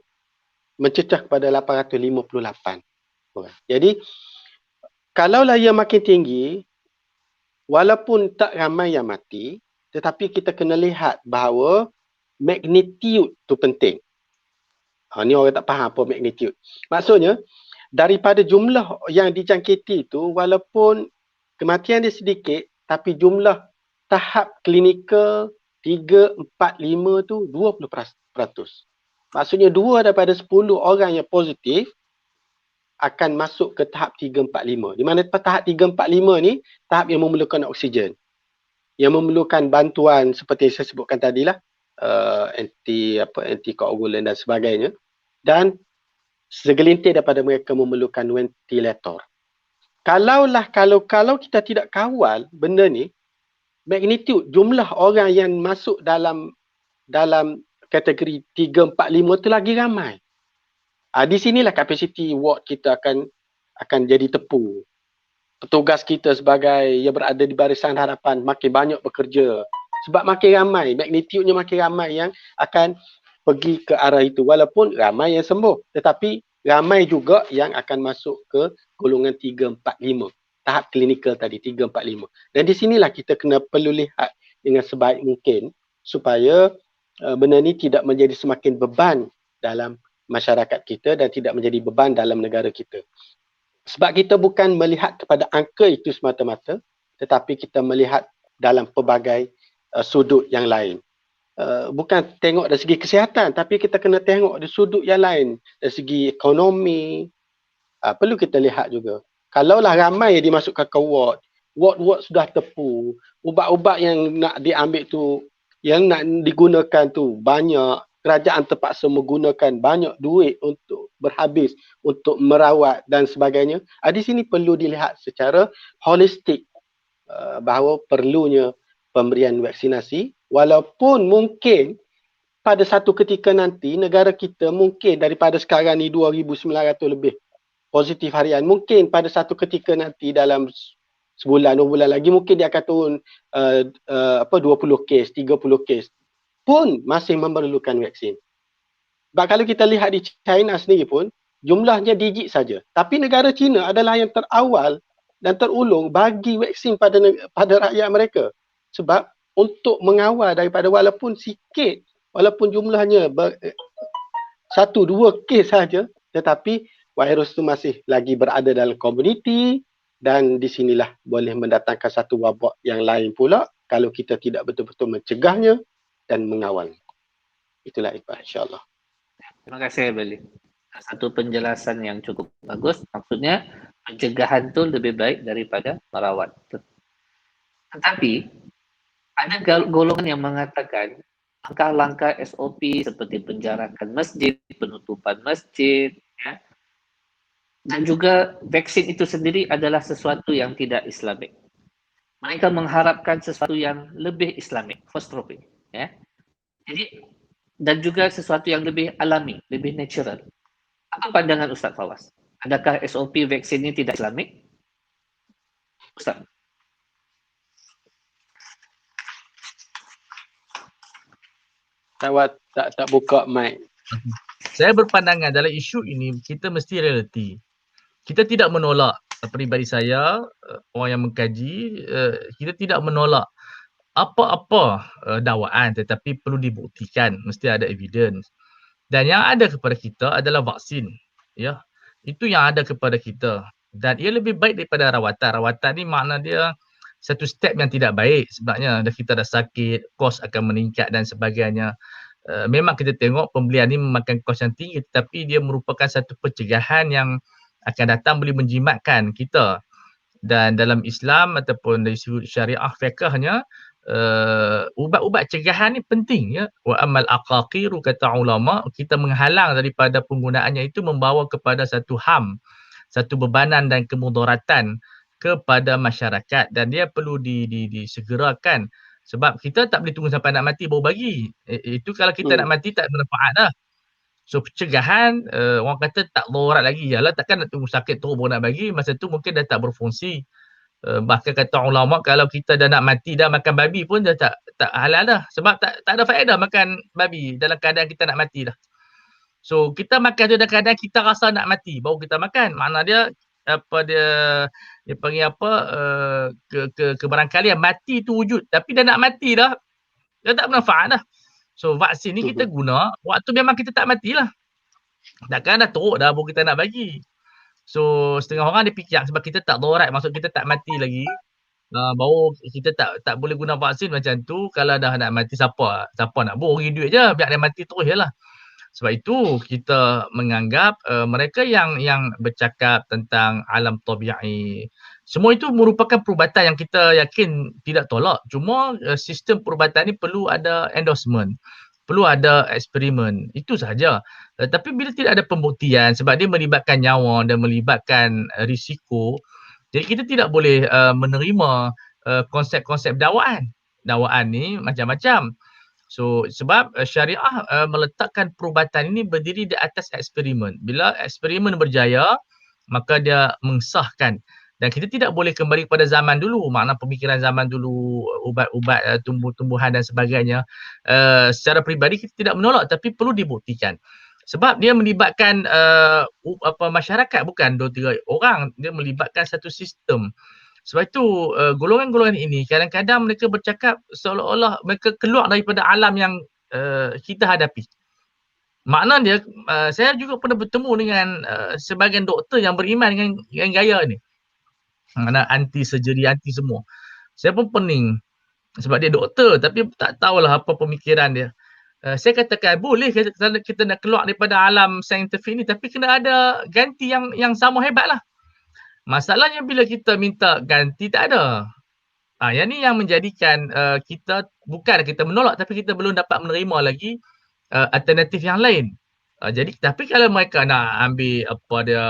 mencecah kepada 858 orang. Jadi kalaulah ia makin tinggi, walaupun tak ramai yang mati, tetapi kita kena lihat bahawa magnitude tu penting. Ni orang tak faham apa magnitude. Maksudnya, daripada jumlah yang dijangkiti itu, walaupun kematian dia sedikit, tapi jumlah tahap klinikal 3, 4, 5 tu 20%. Maksudnya 2 daripada 10 orang yang positif akan masuk ke tahap 3, 4, 5. Di mana tahap 3, 4, 5 ni tahap yang memerlukan oksigen. Yang memerlukan bantuan seperti saya sebutkan tadilah, antikoagulan dan sebagainya. Dan segelintir daripada mereka memerlukan ventilator. Kalau kita tidak kawal benda ni, magnitude jumlah orang yang masuk dalam kategori 3, 4, 5 tu lagi ramai. Di sinilah kapasiti ward kita akan jadi tepu. Petugas kita sebagai yang berada di barisan hadapan makin banyak bekerja. Sebab makin ramai, magnitudenya makin ramai yang akan pergi ke arah itu. Walaupun ramai yang sembuh. Tetapi ramai juga yang akan masuk ke golongan 3, 4, 5. Tahap klinikal tadi, 3, 4, 5. Dan di sinilah kita kena perlu lihat dengan sebaik mungkin supaya benda ni tidak menjadi semakin beban dalam masyarakat kita dan tidak menjadi beban dalam negara kita. Sebab kita bukan melihat kepada angka itu semata-mata, tetapi kita melihat dalam pelbagai sudut yang lain. Bukan tengok dari segi kesihatan, tapi kita kena tengok dari sudut yang lain. Dari segi ekonomi, perlu kita lihat juga. Kalaulah ramai yang dimasukkan ke ward sudah tepu, ubat-ubat yang nak diambil tu, yang nak digunakan tu banyak, kerajaan terpaksa menggunakan banyak duit untuk berhabis untuk merawat dan sebagainya. Di sini perlu dilihat secara holistik bahawa perlunya pemberian vaksinasi, walaupun mungkin pada satu ketika nanti negara kita mungkin daripada sekarang ni 2,900 lebih positif harian, mungkin pada satu ketika nanti dalam sebulan, 2 bulan lagi mungkin dia akan turun 20 kes, 30 kes pun masih memerlukan vaksin. Sebab kalau kita lihat di China sendiri pun, jumlahnya digit saja. Tapi negara China adalah yang terawal dan terulung bagi vaksin pada rakyat mereka. Sebab untuk mengawal daripada walaupun sikit, walaupun jumlahnya 1-2 kes saja, tetapi virus itu masih lagi berada dalam komuniti dan di sinilah boleh mendatangkan satu wabak yang lain pula kalau kita tidak betul-betul mencegahnya dan mengawal. Itulah Iqbal, insyaAllah. Terima kasih Beli. Satu penjelasan yang cukup bagus. Maksudnya pencegahan itu lebih baik daripada merawat. Tetapi ada golongan yang mengatakan langkah-langkah SOP seperti penjarakan masjid, penutupan masjid, ya, dan juga vaksin itu sendiri adalah sesuatu yang tidak Islamik. Mereka mengharapkan sesuatu yang lebih Islamik, first trophy, ya. Jadi dan juga sesuatu yang lebih alami, lebih natural. Apa pandangan Ustaz Fawaz? Adakah SOP vaksin ini tidak Islamik? Ustaz. Tak buka mic. Saya berpandangan dalam isu ini kita mesti realiti. Kita tidak menolak, peribadi saya, orang yang mengkaji, kita tidak menolak apa-apa dakwaan tetapi perlu dibuktikan, mesti ada evidence. Dan yang ada kepada kita adalah vaksin. Ya. Itu yang ada kepada kita. Dan ia lebih baik daripada rawatan. Rawatan ni makna dia satu step yang tidak baik sebabnya kita dah sakit, kos akan meningkat dan sebagainya. Memang kita tengok pembelian ni memakan kos yang tinggi tetapi dia merupakan satu pencegahan yang akan datang boleh menjimatkan kita. Dan dalam Islam ataupun dari sudut syariah fiqhnya, ubat-ubat cegahan ni penting, ya. Wa amal aqaqiru kata ulama, kita menghalang daripada penggunaannya itu membawa kepada satu satu bebanan dan kemudaratan kepada masyarakat dan dia perlu disegerakan sebab kita tak boleh tunggu sampai nak mati baru bagi. Itu kalau kita nak mati tak bermanfaat dah. So pencegahan, orang kata tak darurat lagi. Yalah, takkan nak tunggu sakit terus baru nak bagi, masa tu mungkin dah tak berfungsi. Bahkan kata ulama kalau kita dah nak mati dah makan babi pun dah tak halal dah sebab tak ada faedah makan babi dalam keadaan kita nak mati dah. So kita makan tu dalam keadaan kita rasa nak mati baru kita makan. Makna dia dia panggil apa, kebarangkalian mati tu wujud tapi dah nak mati dah tak bermanfaat dah. So vaksin ni kita guna waktu memang kita tak matilah. Takkan dah teruk dah baru kita nak bagi. So setengah orang dia fikir sebab kita tak darurat, maksud kita tak mati lagi. baru kita tak boleh guna vaksin macam tu. Kalau dah nak mati, siapa nak beri duit je, biar dia mati terus je lah. Sebab itu kita menganggap mereka yang bercakap tentang alam tabi'i, semua itu merupakan perubatan yang kita yakin tidak tolak. Cuma sistem perubatan ni perlu ada endorsement, perlu ada eksperimen, itu sahaja. Tapi bila tidak ada pembuktian, sebab dia melibatkan nyawa dan melibatkan risiko, jadi kita tidak boleh menerima konsep-konsep dakwaan. Dakwaan ni macam-macam. So sebab syariah meletakkan perubatan ini berdiri di atas eksperimen. Bila eksperimen berjaya, maka dia mengesahkan. Dan kita tidak boleh kembali kepada zaman dulu, makna pemikiran zaman dulu, ubat-ubat tumbuh-tumbuhan dan sebagainya. Secara peribadi kita tidak menolak, tapi perlu dibuktikan. Sebab dia melibatkan masyarakat, bukan 2-3 orang, dia melibatkan satu sistem. Sebab itu golongan-golongan ini kadang-kadang mereka bercakap seolah-olah mereka keluar daripada alam yang kita hadapi. Makna dia, saya juga pernah bertemu dengan sebahagian doktor yang beriman dengan gaya ni. Makna anti surgery, anti semua. Saya pun pening sebab dia doktor tapi tak tahulah apa pemikiran dia. Saya katakan boleh kita nak keluar daripada alam saintifik ni, tapi kena ada ganti yang sama hebatlah. Masalahnya bila kita minta ganti, tak ada. Yang ni yang menjadikan kita bukan kita menolak, tapi kita belum dapat menerima lagi alternatif yang lain. Jadi tapi kalau mereka nak ambil apa dia,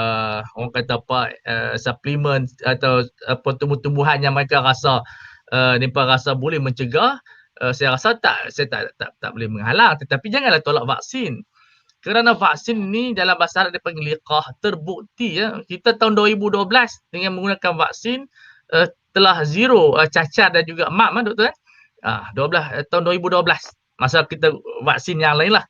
orang kata apa, suplemen atau apa tumbuh-tumbuhan yang mereka rasa mereka rasa boleh mencegah, saya rasa saya tak boleh menghalang, tetapi janganlah tolak vaksin. Kerana vaksin ni dalam bahasa Arab dia panggil liqah, terbukti ya. Kita tahun 2012 dengan menggunakan vaksin telah zero cacar dan juga MAP doktor. 12 tahun 2012 masa kita vaksin yang lain lah.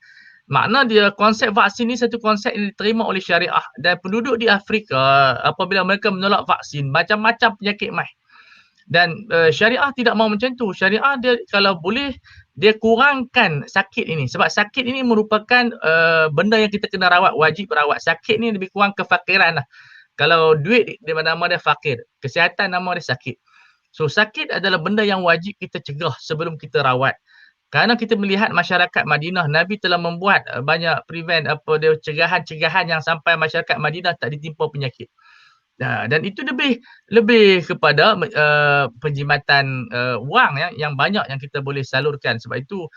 Makna dia konsep vaksin ni satu konsep yang diterima oleh syariah, dan penduduk di Afrika apabila mereka menolak vaksin, macam-macam penyakit mai. Dan syariah tidak mahu macam tu. Syariah dia kalau boleh dia kurangkan sakit ini, sebab sakit ini merupakan benda yang kita kena rawat, wajib rawat. Sakit ni lebih kurang kefakiran lah. Kalau duit di mana-mana dia fakir, kesihatan nama dia sakit. So sakit adalah benda yang wajib kita cegah sebelum kita rawat. Kerana kita melihat masyarakat Madinah, Nabi telah membuat banyak cegahan-cegahan yang sampai masyarakat Madinah tak ditimpa penyakit. Dan itu lebih kepada penjimatan wang yang banyak yang kita boleh salurkan. Sebab itu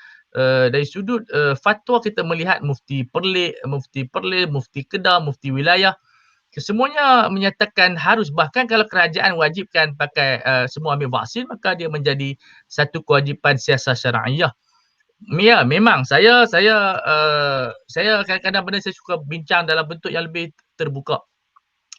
dari sudut fatwa kita melihat mufti Perlis, mufti Kedah, mufti wilayah, kesemuanya menyatakan harus, bahkan kalau kerajaan wajibkan pakai semua ambil vaksin, maka dia menjadi satu kewajipan siasat syar'iyah. Ya, memang saya kadang-kadang benda saya suka bincang dalam bentuk yang lebih terbuka.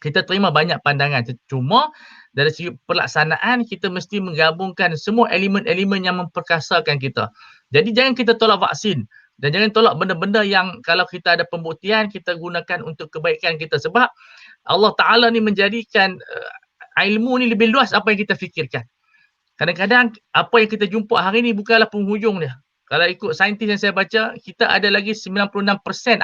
Kita terima banyak pandangan, cuma dari segi pelaksanaan kita mesti menggabungkan semua elemen-elemen yang memperkasakan kita. Jadi jangan kita tolak vaksin dan jangan tolak benda-benda yang kalau kita ada pembuktian kita gunakan untuk kebaikan kita, sebab Allah Ta'ala ni menjadikan ilmu ni lebih luas apa yang kita fikirkan. Kadang-kadang apa yang kita jumpa hari ni bukanlah penghujung dia. Kalau ikut saintis yang saya baca, kita ada lagi 96%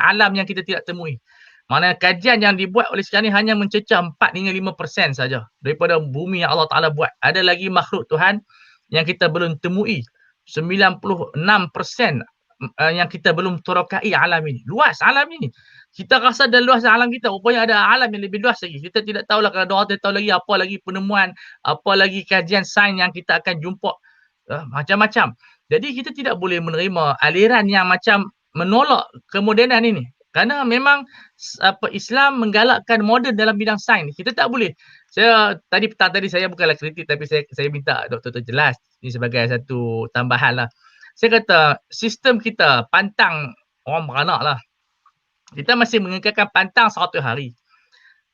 alam yang kita tidak temui. Maknanya kajian yang dibuat oleh sekarang ni hanya mencecah 4 hingga 5% saja daripada bumi yang Allah Ta'ala buat. Ada lagi makhluk Tuhan yang kita belum temui. 96% yang kita belum terokai alam ini. Luas alam ini. Kita rasa dah luas alam kita, rupanya ada alam yang lebih luas lagi. Kita tidak tahulah kalau 200 tahun lagi apa lagi penemuan, apa lagi kajian sains yang kita akan jumpa. Macam-macam. Jadi kita tidak boleh menerima aliran yang macam menolak kemodenan ini. Kerana memang Islam menggalakkan moden dalam bidang sains. Kita tak boleh. Saya petang tadi saya bukanlah kritik, tapi saya minta doktor tu jelas. Ini sebagai satu tambahan lah. Saya kata sistem kita pantang orang beranak lah. Kita masih mengekalkan pantang 100 hari.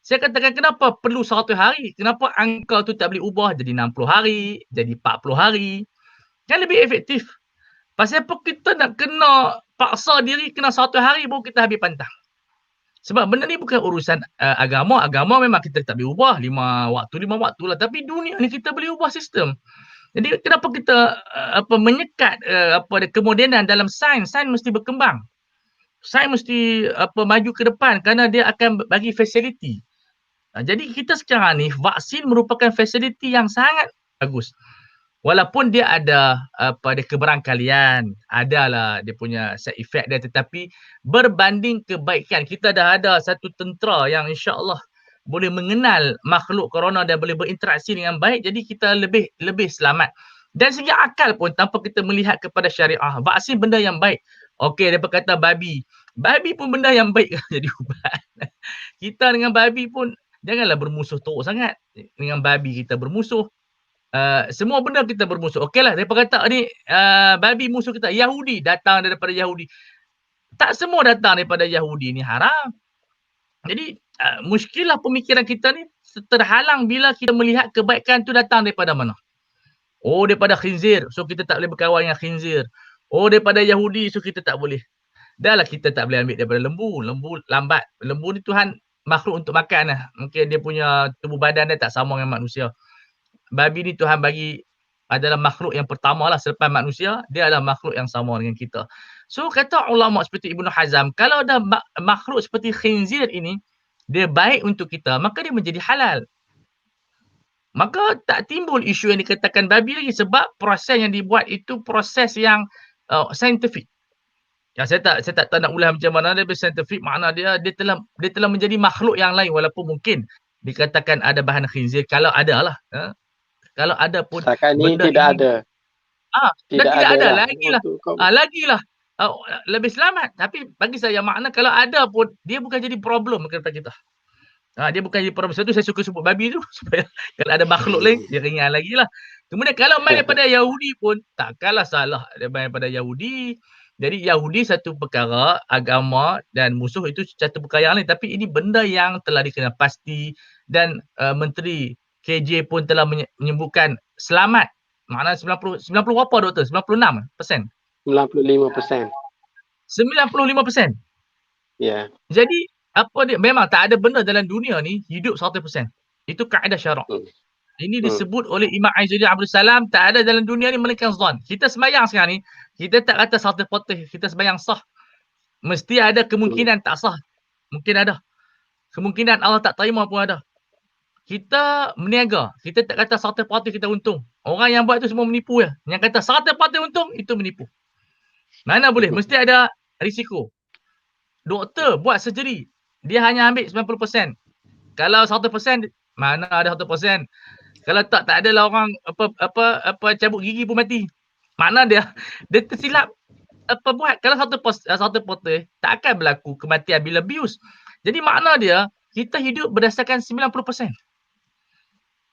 Saya katakan kenapa perlu 100 hari? Kenapa angka tu tak boleh ubah jadi 60 hari, jadi 40 hari? Kan lebih efektif. Pasal apa kita nak kena paksa diri kena 100 hari baru kita habis pantang? Sebab benda ni bukan urusan agama. Agama memang kita tak boleh ubah 5 waktu lah. Tapi dunia ni kita boleh ubah sistem. Jadi kenapa kita menyekat kemodenan dalam sains? Sains mesti berkembang. Sains mesti maju ke depan kerana dia akan bagi fasiliti. Jadi kita sekarang ni vaksin merupakan fasiliti yang sangat bagus. Walaupun dia ada dia keberangkalian, adalah dia punya side effect dia, tetapi berbanding kebaikan, kita dah ada satu tentera yang insya-Allah boleh mengenal makhluk corona dan boleh berinteraksi dengan baik, jadi kita lebih selamat. Dan segi akal pun tanpa kita melihat kepada syariah, vaksin benda yang baik. Okey, depa kata babi. Babi pun benda yang baik jadi ubat. Kita dengan babi pun janganlah bermusuh teruk sangat. Dengan babi kita bermusuh. Semua benda kita bermusuh. Okeylah, depa kata ni babi musuh kita, Yahudi datang daripada Yahudi. Tak semua datang daripada Yahudi ni haram. Jadi muskilah pemikiran kita ni terhalang bila kita melihat kebaikan tu datang daripada mana. Oh, daripada khinzir, so kita tak boleh berkawan dengan khinzir. Oh, daripada Yahudi, so kita tak boleh. Dahlah kita tak boleh ambil daripada lembu. Lembu lambat. Lembu ni Tuhan makhluk untuk makan lah. Mungkin dia punya tubuh badan dia tak sama dengan manusia. Babi ni Tuhan bagi adalah makhluk yang pertama lah selepas manusia, dia adalah makhluk yang sama dengan kita. So kata ulama seperti Ibnu Hazm, kalau ada makhluk seperti khinzir ini, dia baik untuk kita, maka dia menjadi halal. Maka tak timbul isu yang dikatakan babi lagi sebab proses yang dibuat itu proses yang saintifik. Ya, saya tak tahu nak ulas macam mana dia saintifik, makna dia telah menjadi makhluk yang lain walaupun mungkin dikatakan ada bahan khinzir, kalau ada lah. Kalau ada pun Setakat ni benda tidak ini ada. dah tidak ada lah lagilah. untuk kau. Lagilah lebih selamat. Tapi bagi saya makna kalau ada pun dia bukan jadi problem kepada kita. Dia bukan jadi problem. Satu saya suka sebut babi tu supaya kalau ada makhluk lain dia ringan lagi lah. Kemudian kalau main daripada Yahudi pun takkanlah salah dia main daripada Yahudi. Jadi Yahudi satu perkara, agama dan musuh itu satu perkara yang lain. Tapi ini benda yang telah dikenal pasti dan Menteri KJ pun telah menyebutkan selamat. Makna 90 berapa doktor? 96%? 95%. 95%. Ya. Jadi apa dia, memang tak ada benda dalam dunia ni hidup 100%. Itu kaedah syarak. Ini disebut oleh Imam Izzuddin Abdul Salam, tak ada dalam dunia ni melainkan zon. Kita sembahyang sekarang ni, kita tak kata 100% kita sembahyang sah. Mesti ada kemungkinan tak sah. Mungkin ada. Kemungkinan Allah tak terima pun ada. Kita meniaga, kita tak kata 100% kita untung. Orang yang buat tu semua menipu ya. Yang kata 100% untung, itu menipu. Mana boleh, mesti ada risiko. Doktor buat surgery, dia hanya ambil 90%. Kalau 100%, mana ada 100%. Kalau tak adalah orang apa cabut gigi pun mati. Mana dia tersilap apa buat. Kalau 100% tak akan berlaku kematian bila abuse. Jadi makna dia kita hidup berdasarkan 90%.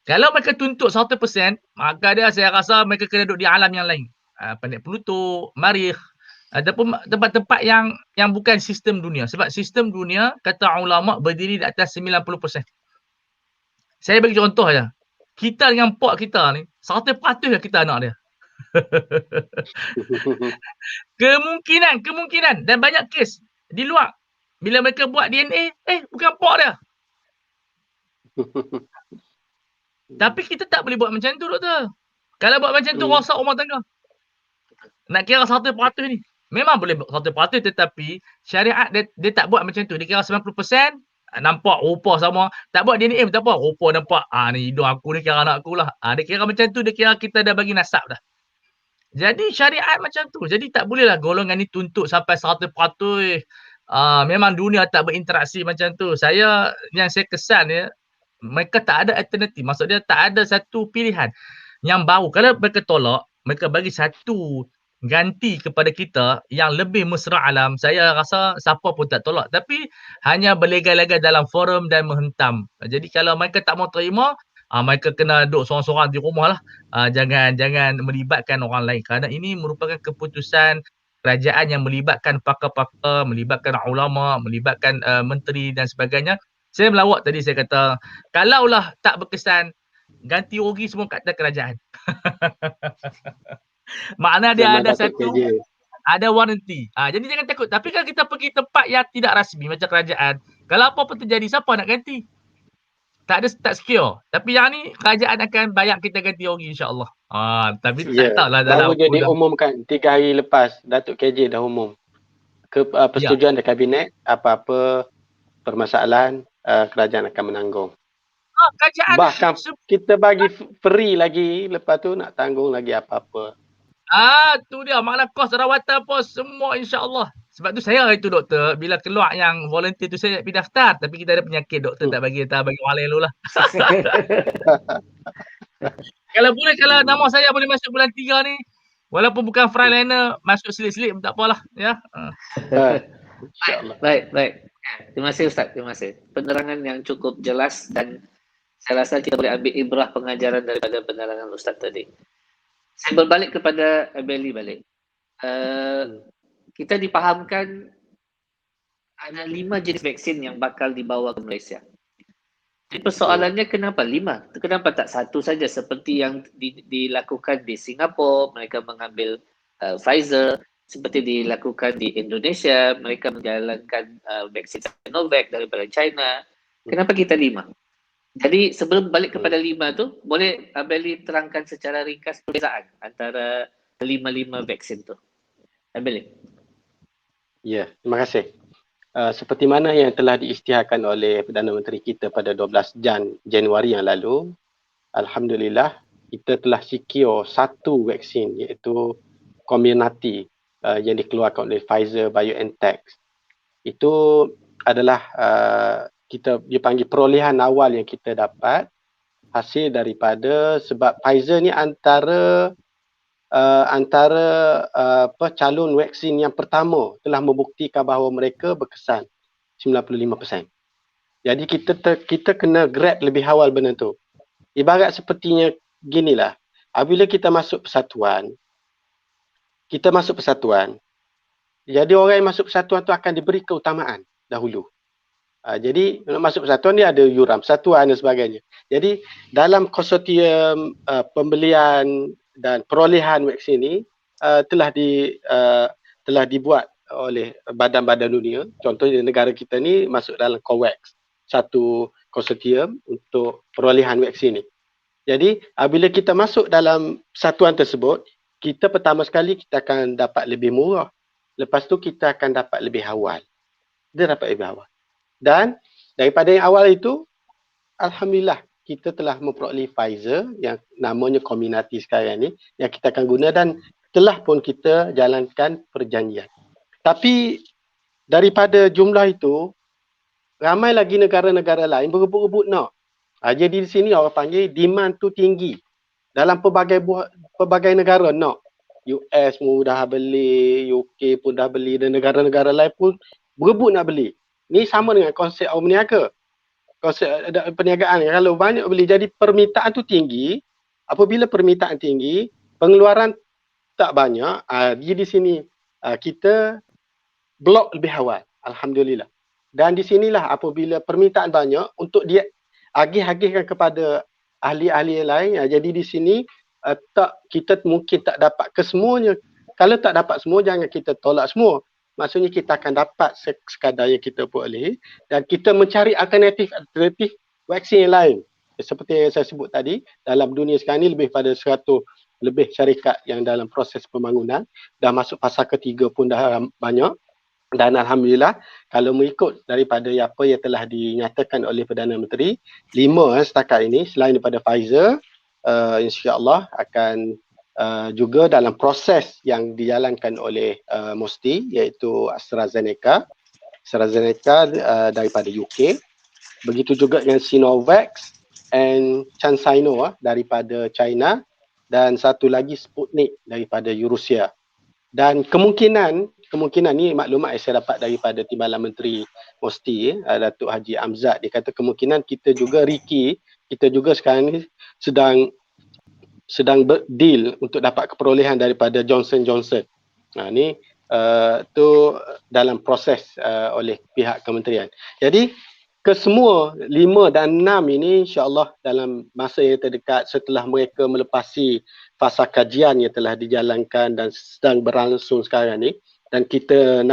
Kalau mereka tuntut 100%, maka dia saya rasa mereka kena duduk di alam yang lain. Planet Pluto, Marikh, ataupun tempat-tempat yang bukan sistem dunia. Sebab sistem dunia, kata ulama, berdiri di atas 90%. Saya bagi contoh saja. Kita dengan pak kita ni, 100% lah kita anak dia. Kemungkinan dan banyak kes di luar. Bila mereka buat DNA, bukan pak dia. Tapi kita tak boleh buat macam tu, doktor. Kalau buat macam tu, rosak rumah tangga. Nak kira 100% ni. Memang boleh 100%, tetapi syariat dia tak buat macam tu. Dia kira 90%, nampak rupa sama. Tak buat DNA pun tak apa. Rupa nampak, ni hidung aku ni kira anak aku lah. Dia kira macam tu, dia kira kita dah bagi nasab dah. Jadi syariat macam tu. Jadi tak bolehlah golongan ni tuntut sampai 100%. Memang dunia tak berinteraksi macam tu. Yang saya kesan ya, mereka tak ada alternatif. Maksudnya tak ada satu pilihan yang baru. Kalau mereka tolak, mereka bagi satu ganti kepada kita yang lebih mesra alam, saya rasa siapa pun tak tolak. Tapi hanya berlegar-legar dalam forum dan menghentam. Jadi kalau mereka tak mau terima, mereka kena duduk sorang-sorang di rumah lah. Jangan melibatkan orang lain. Kerana ini merupakan keputusan kerajaan yang melibatkan pakar-pakar, melibatkan ulama, melibatkan menteri dan sebagainya. Saya melawak tadi, saya kata, kalaulah tak berkesan, ganti rugi semua kat kerajaan. Makna dia ada satu, ada warranty. Jadi jangan takut. Tapi kalau kita pergi tempat yang tidak rasmi macam kerajaan, kalau apa-apa terjadi, siapa nak ganti? Tak secure. Tapi yang ni kerajaan akan bayar kita ganti rugi, insya-Allah. Tapi tak tahulah dalam baru je diumumkan 3 hari lepas Datuk KJ dah umum persetujuan dari kabinet, apa-apa permasalahan kerajaan akan menanggung. Kerajaan Bahkan kita bagi free lagi, lepas tu nak tanggung lagi apa-apa. tu dia makna kos rawatan apa semua insya-Allah. Sebab tu saya hari tu doktor bila keluar yang volunteer tu saya pergi daftar tapi kita ada penyakit doktor tak bagi orang lain dulu lah. Kalau boleh kalau nama saya boleh masuk bulan 3 ni walaupun bukan frontliner masuk selit-selit pun tak apalah ya. InsyaAllah. Baik. Terima kasih Ustaz, terima kasih. Penerangan yang cukup jelas dan saya rasa kita boleh ambil ibrah pengajaran daripada penerangan Ustaz tadi. Saya berbalik kepada Abeli balik. Kita dipahamkan ada 5 jenis vaksin yang bakal dibawa ke Malaysia. Jadi persoalannya kenapa 5? Kenapa tak satu saja seperti yang dilakukan di Singapura, mereka mengambil Pfizer, seperti dilakukan di Indonesia, mereka menjalankan vaksin Sinovac daripada China. Kenapa kita 5? Jadi sebelum balik kepada 5 tu, boleh Abeli terangkan secara ringkas perbezaan antara 5 vaksin tu. Abeli. Ya, terima kasih. Seperti mana yang telah diisytiharkan oleh Perdana Menteri kita pada 12 Januari yang lalu, alhamdulillah kita telah secure satu vaksin iaitu Comirnaty yang dikeluarkan oleh Pfizer BioNTech. Itu adalah kita dipanggil perolehan awal yang kita dapat hasil daripada sebab Pfizer ni antara calon vaksin yang pertama telah membuktikan bahawa mereka berkesan 95%. Jadi kita kena grab lebih awal benda tu. Ibarat sepertinya ginilah. Apabila kita masuk persatuan, jadi orang yang masuk persatuan tu akan diberi keutamaan dahulu. Jadi masuk persatuan dia ada yuran persatuan dan sebagainya. Jadi dalam konsortium pembelian dan perolehan vaksin ini telah dibuat oleh badan-badan dunia. Contohnya negara kita ni masuk dalam COVAX, satu konsortium untuk perolehan vaksin ini. Jadi apabila kita masuk dalam persatuan tersebut, kita pertama sekali kita akan dapat lebih murah. Lepas tu kita akan dapat lebih awal. Dia dapat lebih awal. Dan daripada yang awal itu, alhamdulillah kita telah memperoleh Pfizer yang namanya Comirnaty sekarang ni yang kita akan guna dan telah pun kita jalankan perjanjian. Tapi daripada jumlah itu, ramai lagi negara-negara lain berebut-rebut nak. Jadi di sini orang panggil demand tu tinggi. Dalam pelbagai negara nak. US pun dah beli, UK pun dah beli dan negara-negara lain pun berebut nak beli. Ni sama dengan konsep orang berniaga. Konsep perniagaan. Kalau banyak beli, jadi permintaan tu tinggi. Apabila permintaan tinggi, pengeluaran tak banyak. Jadi di sini kita blok lebih awal. Alhamdulillah. Dan di sinilah apabila permintaan banyak untuk dia agih-agihkan kepada ahli-ahli yang lain. Jadi di sini kita mungkin tak dapat kesemuanya. Kalau tak dapat semua, jangan kita tolak semua. Maksudnya kita akan dapat sekadar yang kita boleh dan kita mencari alternatif vaksin yang lain. Seperti yang saya sebut tadi, dalam dunia sekarang ni lebih pada 100 lebih syarikat yang dalam proses pembangunan. Dah masuk fasa ketiga pun dah banyak. Dan alhamdulillah kalau mengikut daripada apa yang telah dinyatakan oleh Perdana Menteri, 5 setakat ini selain daripada Pfizer, insya-Allah akan juga dalam proses yang dijalankan oleh MOSTI iaitu AstraZeneca daripada UK. Begitu juga dengan Sinovac and CanSino daripada China dan satu lagi Sputnik daripada Rusia. Dan kemungkinan ni maklumat yang saya dapat daripada Timbalan Menteri MOSTI Datuk Haji Amzad, dia kata kemungkinan kita juga sekarang ni sedang berdeal untuk dapat keperolehan daripada Johnson & Johnson. Ni tu dalam proses oleh pihak kementerian. Jadi kesemua 5 dan 6 ini insya-Allah dalam masa yang terdekat setelah mereka melepasi fasa kajian yang telah dijalankan dan sedang berlangsung sekarang ni, dan kita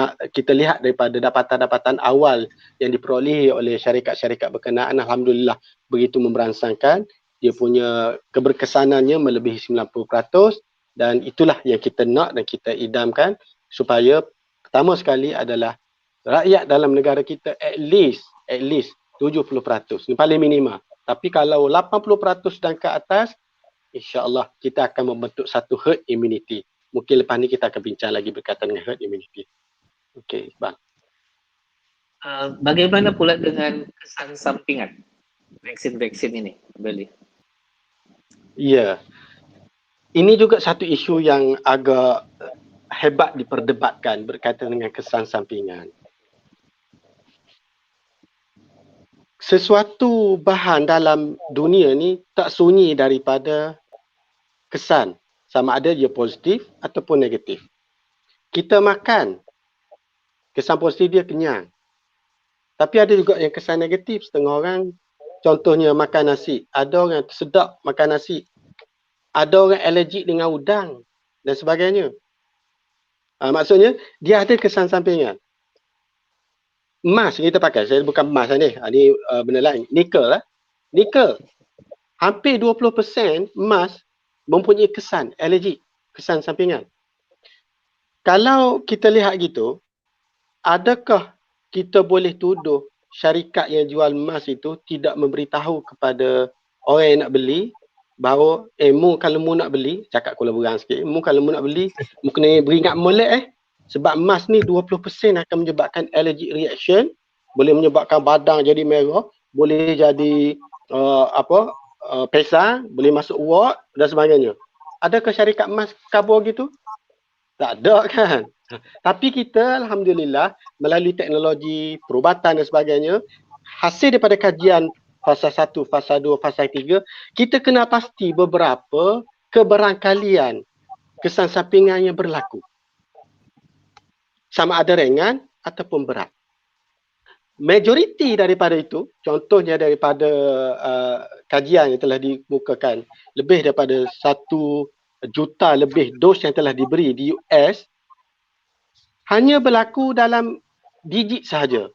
lihat daripada dapatan-dapatan awal yang diperolehi oleh syarikat-syarikat berkenaan, alhamdulillah begitu memberangsangkan. Dia punya keberkesanannya melebihi 90% dan itulah yang kita nak dan kita idamkan supaya pertama sekali adalah rakyat dalam negara kita at least 70%. Ini paling minima. Tapi kalau 80% dan ke atas, insya-Allah kita akan membentuk satu herd immunity. Mungkin lepas ni kita akan bincang lagi berkaitan dengan herd immunity. Okey, bang. Bagaimana pula dengan kesan sampingan vaksin-vaksin ini, Beli? Ya. Ini juga satu isu yang agak hebat diperdebatkan berkaitan dengan kesan sampingan. Sesuatu bahan dalam dunia ni tak sunyi daripada kesan, sama ada dia positif ataupun negatif. Kita makan, kesan positif dia kenyang. Tapi ada juga yang kesan negatif. Setengah orang, contohnya makan nasi. Ada orang tersedak makan nasi. Ada orang alergik dengan udang dan sebagainya. Maksudnya, dia ada kesan sampingan. Emas kita pakai, saya bukan emas ni. Ini benda lain. Nikel lah. Nikel. Hampir 20% emas mempunyai kesan alergik, kesan sampingan. Kalau kita lihat gitu, adakah kita boleh tuduh syarikat yang jual emas itu tidak memberitahu kepada orang yang nak beli bahawa mu kalau mu nak beli, cakap kolaborasi sikit, mu kalau mu nak beli, mu kena beringat molek sebab emas ni 20% akan menyebabkan allergic reaction, boleh menyebabkan badan jadi merah, boleh jadi pesar, boleh masuk ward dan sebagainya. Adakah syarikat emas kabur gitu? Tak ada kan? Tapi kita alhamdulillah melalui teknologi perubatan dan sebagainya, hasil daripada kajian fasa 1, fasa 2, fasa 3, kita kena pasti beberapa kebarangkalian kesan sampingan yang berlaku. Sama ada ringan ataupun berat. Majoriti daripada itu, contohnya daripada kajian yang telah dikemukakan, lebih daripada 1 juta lebih dos yang telah diberi di US, hanya berlaku dalam digit sahaja.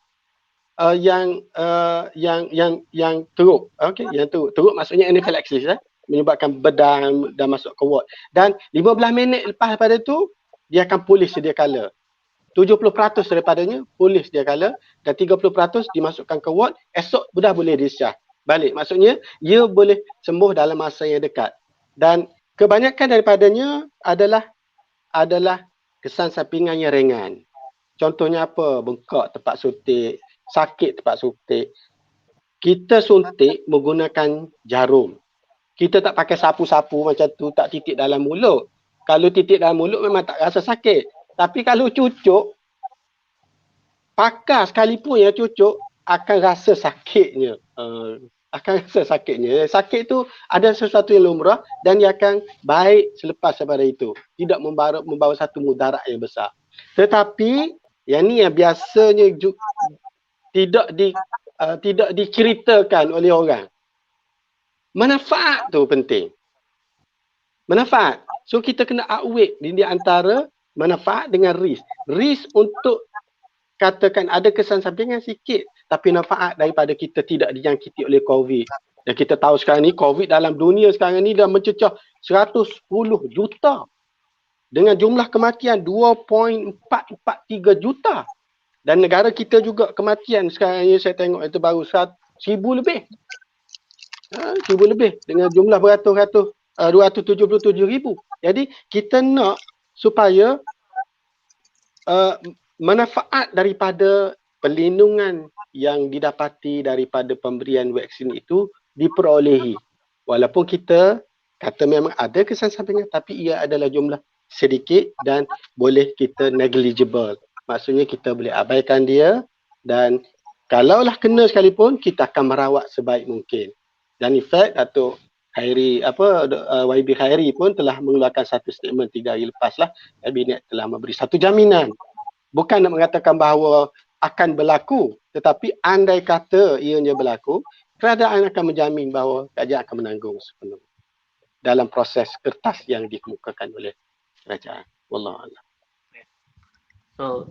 Yang teruk, okey, yang teruk maksudnya anaphylaxis, menyebabkan bedah dan masuk ke ward. Dan 15 minit lepas daripada itu dia akan pulih sedia kala. 70% daripadanya pulih sedia kala dan 30% dimasukkan ke ward, esok dah boleh discharge balik. Maksudnya ia boleh sembuh dalam masa yang dekat. Dan kebanyakan daripadanya adalah kesan sampingan yang ringan. Contohnya apa? Bengkak tempat suntik, sakit tempat suntik. Kita suntik menggunakan jarum. Kita tak pakai sapu-sapu macam tu, tak titik dalam mulut. Kalau titik dalam mulut memang tak rasa sakit. Tapi kalau cucuk, pakar sekalipun yang cucuk akan rasa sakitnya. Sakit tu ada sesuatu yang lumrah dan dia akan baik selepas daripada itu. Tidak membawa satu mudarat yang besar. Tetapi yang ni yang biasanya tidak diceritakan oleh orang. Manfaat tu penting. Manfaat. So kita kena outweigh di antara manfaat dengan risk. Risk untuk katakan ada kesan sampingan sikit, tapi manfaat daripada kita tidak dijangkiti oleh COVID. Dan kita tahu sekarang ni COVID dalam dunia sekarang ni dah mencecah 110 juta. Dengan jumlah kematian 2.443 juta. Dan negara kita juga kematian sekarang ni saya tengok itu baru 1,000 lebih. 1,000 lebih dengan jumlah beratus-ratus 277,000. Jadi kita nak supaya manfaat daripada perlindungan yang didapati daripada pemberian vaksin itu diperolehi. Walaupun kita kata memang ada kesan sampingan, tapi ia adalah jumlah sedikit dan boleh kita negligible. Maksudnya kita boleh abaikan dia dan kalaulah kena sekalipun kita akan merawat sebaik mungkin. Dan in fact Datuk Khairi YB Khairi pun telah mengeluarkan satu statement 3 hari lepas lah. Kabinet telah memberi satu jaminan. Bukan nak mengatakan bahawa akan berlaku, tetapi andai kata ianya berlaku, kerajaan akan menjamin bahawa kerajaan akan menanggung sepenuhnya dalam proses kertas yang dikemukakan oleh kerajaan. Wallahualam.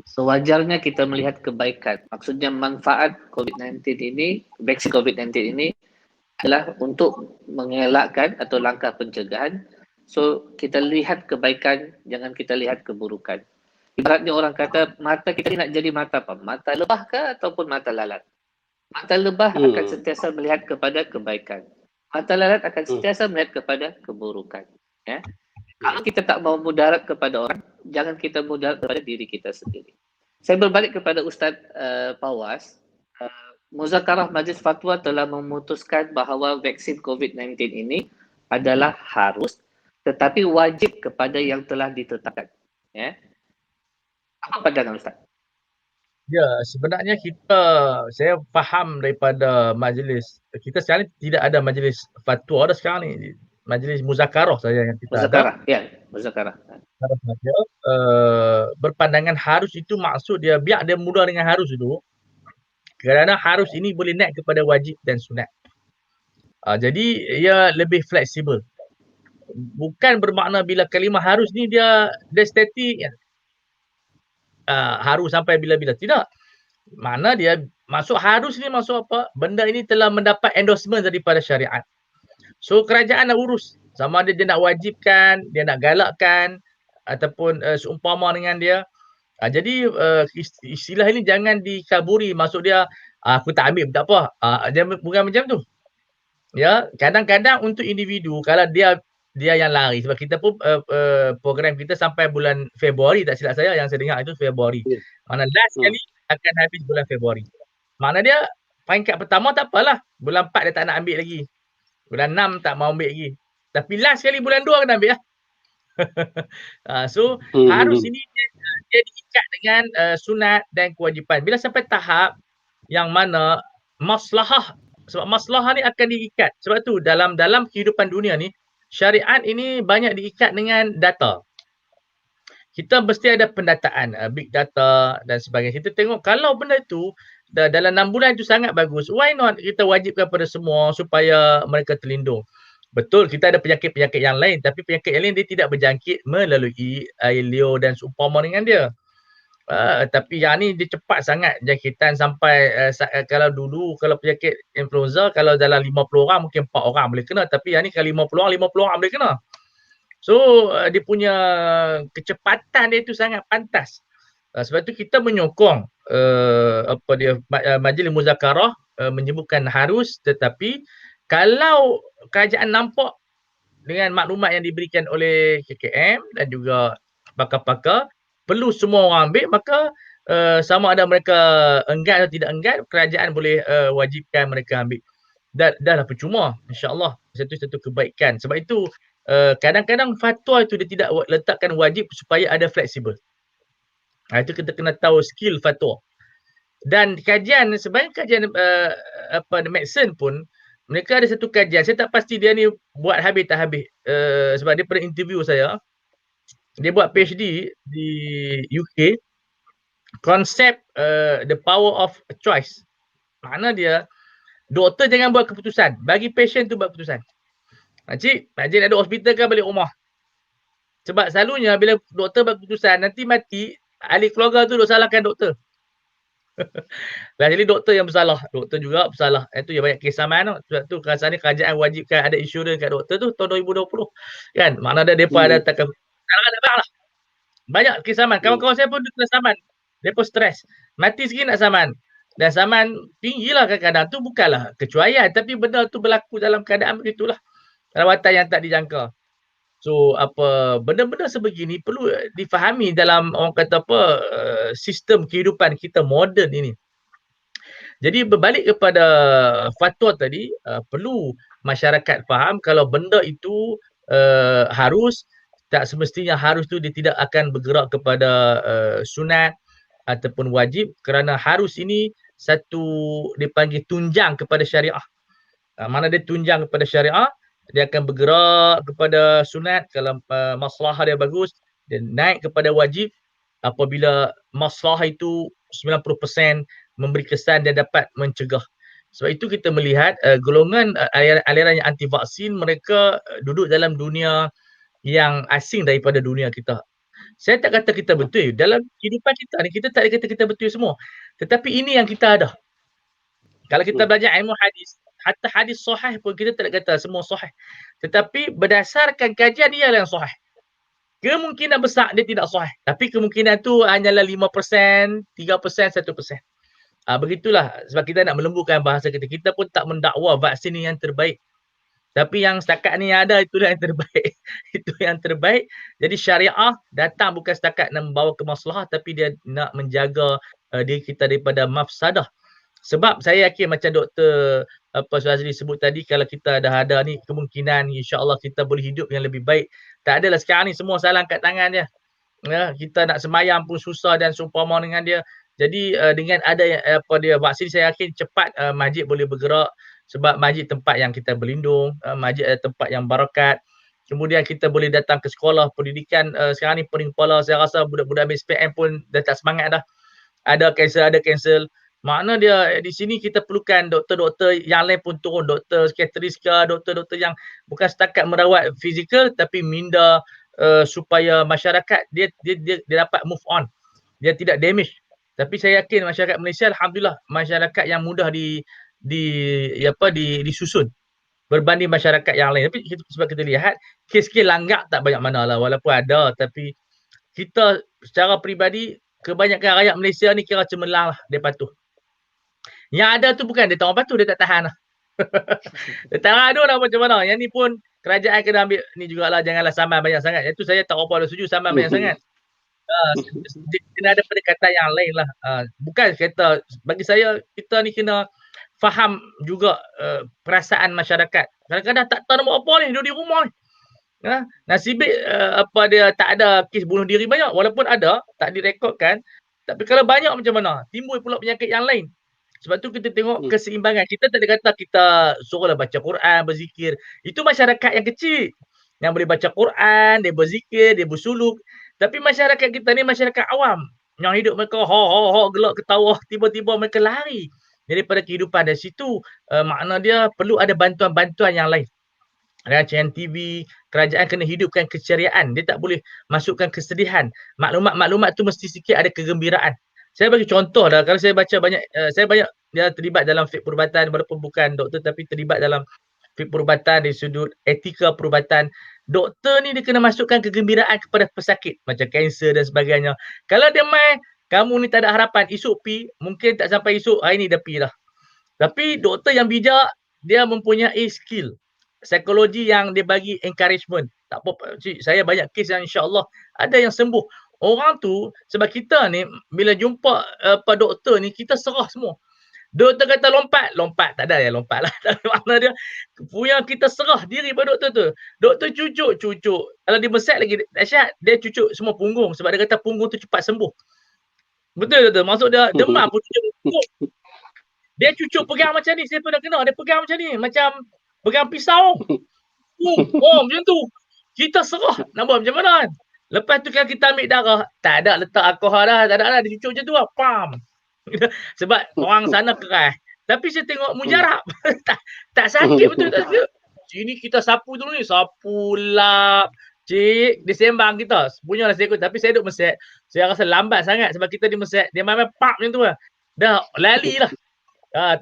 So wajarnya kita melihat kebaikan. Maksudnya manfaat COVID-19 ini, vaksin COVID-19 ini adalah untuk mengelakkan atau langkah pencegahan. So kita lihat kebaikan, jangan kita lihat keburukan. Ibaratnya orang kata mata kita ni nak jadi mata apa? Mata lebah ke ataupun mata lalat? Mata lebah akan Hmm. sentiasa melihat kepada kebaikan. Mata lalat akan sentiasa melihat kepada keburukan. Ya. Kalau kita tak mau mudarat kepada orang, jangan kita mudarat kepada diri kita sendiri. Saya berbalik kepada Ustaz Pawas. Muzakarah Majlis Fatwa telah memutuskan bahawa vaksin COVID-19 ini adalah harus tetapi wajib kepada yang telah ditetapkan. Ya. Apa pandangan Ustaz? Ya, sebenarnya saya faham daripada majlis, kita sekarang ni tidak ada majlis fatwa dah sekarang ni. Majlis muzakarah saja yang kita ada. Muzakarah, ya, muzakarah. Muzakarah saja. Berpandangan harus itu maksud dia, biar dia mula dengan harus itu, kerana harus ini boleh naik kepada wajib dan sunat. Jadi ia lebih fleksibel. Bukan bermakna bila kalimah harus ni dia statik, harus sampai bila-bila. Tidak. Mana dia masuk harus ni masuk apa? Benda ini telah mendapat endorsement daripada syariat. So kerajaan nak urus. Sama ada dia nak wajibkan, dia nak galakkan ataupun seumpama dengan dia. Jadi istilah ini jangan dikaburi. Maksud dia aku tak ambil tak apa. Dia bukan macam tu. Ya, kadang-kadang untuk individu kalau dia yang lari, sebab kita pun program kita sampai bulan Februari tak silap saya, yang saya dengar itu Februari. Mana last kali akan habis bulan Februari. Mana dia peringkat pertama tak apalah, bulan 4 dia tak nak ambil lagi. Bulan 6 tak mau ambil lagi. Tapi last kali bulan 2 kena ambil lah. So harus ini dia diikat dengan sunat dan kewajipan. Bila sampai tahap yang mana maslahah, sebab maslahah ni akan diikat. Sebab tu dalam kehidupan dunia ni, syariat ini banyak diikat dengan data. Kita mesti ada pendataan, big data dan sebagainya. Kita tengok kalau benda itu dalam 6 bulan itu sangat bagus, why not kita wajibkan pada semua supaya mereka terlindung. Betul, kita ada penyakit-penyakit yang lain, tapi penyakit yang lain dia tidak berjangkit melalui air liur dan seumpama dengan dia. Tapi yang ni dia cepat sangat jangkitan sampai kalau dulu kalau penyakit influenza kalau dalam 50 orang mungkin 4 orang boleh kena, tapi yang ni kalau 50 orang boleh kena. So dia punya kecepatan dia tu sangat pantas. Sebab tu kita menyokong majlis muzakarah menyebutkan harus, tetapi kalau kerajaan nampak dengan maklumat yang diberikan oleh KKM dan juga pakar-pakar perlu semua orang ambil, maka sama ada mereka enggan atau tidak enggan, kerajaan boleh wajibkan mereka ambil. Dah lah percuma, insya-Allah. Satu kebaikan. Sebab itu kadang-kadang fatwa itu dia tidak letakkan wajib supaya ada fleksibel. Itu kita kena tahu skill fatwa. Dan kajian, sebenarnya kajian medicine pun mereka ada satu kajian, saya tak pasti dia ni buat habis tak habis, sebab dia pernah interview saya. Dia buat PhD di UK, konsep the power of choice. Makna dia doktor jangan buat keputusan, bagi patient tu buat keputusan. Cik ada hospital kan balik rumah. Sebab selalunya bila doktor buat keputusan, nanti mati, ahli keluarga tu duk salahkan doktor. Jadi doktor yang bersalah, doktor juga bersalah. Itu yang banyak kes saman tu. Sebab tu rasanya kerajaan wajibkan ada insurans kat doktor tu tahun 2020. Kan? Makna ada depa ada takkan lah. Banyak kes saman. Kawan-kawan saya pun kena saman. Depa stres. Mati sikit nak saman. Dan saman tinggilah kadang-kadang tu bukanlah kecuaian, tapi benda tu berlaku dalam keadaan begitulah. Rawatan yang tak dijangka. So benda-benda sebegini perlu difahami dalam orang kata sistem kehidupan kita moden ini. Jadi berbalik kepada fatwa tadi, perlu masyarakat faham kalau benda itu harus, tak semestinya harus tu dia tidak akan bergerak kepada sunat ataupun wajib, kerana harus ini satu dipanggil tunjang kepada syariah. Mana dia tunjang kepada syariah, dia akan bergerak kepada sunat kalau maslahah dia bagus, dia naik kepada wajib apabila maslahah itu 90% memberi kesan dia dapat mencegah. Sebab itu kita melihat golongan aliran yang anti vaksin, mereka duduk dalam dunia yang asing daripada dunia kita. Saya tak kata kita betul. Dalam kehidupan kita ni, kita tak kata kita betul semua. Tetapi ini yang kita ada. Kalau kita belajar ilmu hadis, hatta hadis sahih pun kita tak kata semua sahih. Tetapi berdasarkan kajian dia yang sahih. Kemungkinan besar dia tidak sahih. Tapi kemungkinan tu hanyalah 5%, 3%, 1%. Begitulah sebab kita nak melembutkan bahasa kita. Kita pun tak mendakwa vaksin ni yang terbaik. Tapi yang setakat ni ada itulah yang terbaik. Itu yang terbaik. Jadi syariah datang bukan setakat nak membawa kemaslahah tapi dia nak menjaga diri kita daripada mafsadah. Sebab saya yakin macam Dr. Syazli sebut tadi, kalau kita dah ada ni kemungkinan insya-Allah kita boleh hidup yang lebih baik. Tak adalah sekarang ni semua salah angkat tangan dia. Ya, kita nak semayang pun susah dan seumpama dengan dia. Jadi dengan ada vaksin, saya yakin cepat masjid boleh bergerak sebab masjid tempat yang kita berlindung, masjid adalah tempat yang barakat. Kemudian kita boleh datang ke sekolah pendidikan. Sekarang ni pening kepala, saya rasa budak-budak SPM pun dah tak semangat dah. Ada cancel. Makna dia di sini kita perlukan doktor-doktor yang lain pun turun, doktor psikiatris ke, doktor-doktor yang bukan setakat merawat fizikal tapi minda supaya masyarakat dia dapat move on. Dia tidak damage. Tapi saya yakin masyarakat Malaysia alhamdulillah masyarakat yang mudah disusun berbanding masyarakat yang lain. Tapi sebab kita lihat kes-kes langgak tak banyak mana lah, walaupun ada tapi kita secara peribadi kebanyakan rakyat Malaysia ni kira cemerlang lah, dia patuh. Yang ada tu bukan dia tak orang patuh, dia tak tahan lah. Dia tak ada lah macam mana. Yang ni pun kerajaan kena ambil ni jugalah, janganlah saman banyak sangat. Itu saya tak apa setuju saman banyak sangat. Kena ada pendekatan yang lain lah. Bukan kata, bagi saya kita ni kena faham juga perasaan masyarakat. Kadang-kadang tak tahu nak buat apa ni, duduk di rumah ni. Nasib dia tak ada kes bunuh diri banyak, walaupun ada tak direkodkan. Tapi kalau banyak macam mana, timbul pula penyakit yang lain. Sebab tu kita tengok keseimbangan. Kita tak ada kata kita suruhlah baca Quran, berzikir. Itu masyarakat yang kecil yang boleh baca Quran, dia berzikir, dia bersuluk. Tapi masyarakat kita ni masyarakat awam yang hidup mereka gelak ketawa, tiba-tiba mereka lari daripada kehidupan. Dari situ makna dia perlu ada bantuan-bantuan yang lain. Rancangan TV, kerajaan kena hidupkan keceriaan. Dia tak boleh masukkan kesedihan. Maklumat tu mesti sikit ada kegembiraan. Saya bagi contoh dah, kalau saya baca banyak, saya banyak dia terlibat dalam fiqh perubatan walaupun bukan doktor tapi terlibat dalam fiqh perubatan dari sudut etika perubatan. Doktor ni dia kena masukkan kegembiraan kepada pesakit macam kanser dan sebagainya. Kalau dia main, kamu ni tak ada harapan, esok pi, mungkin tak sampai esok, hari ni dah pi dah. Tapi doktor yang bijak, dia mempunyai skill psikologi yang dia bagi encouragement. Tak apa, cik, saya banyak kes yang insya-Allah ada yang sembuh. Orang tu sebab kita ni bila jumpa doktor ni kita serah semua. Doktor kata lompat tak ada ya lompat lah. Makna dia punya kita serah diri pada doktor tu. Doktor cucuk. Kalau dia mesat lagi dahsyat, dia cucuk semua punggung sebab dia kata punggung tu cepat sembuh. Betul doktor. Maksud dia demam pun cucuk. Dia cucuk pegang macam ni, saya pernah kena. Dia pegang macam ni, macam pegang pisau. Macam tu. Kita serah nak buat macam mana kan. Lepas tu kalau kita ambil darah, tak ada letak alkohol dah, tak ada lah, dia cucuk macam tu lah, pam. Sebab orang sana keras. Tapi saya tengok mujarab, tak sakit betul tak sakit. Sini kita sapu dulu ni, sapu lap. Cik, dia sembang kita. Punyalah saya ikut, tapi saya duduk meset. Saya rasa lambat sangat sebab kita di meset. Dia main pap macam tu lah. Dah lali lah.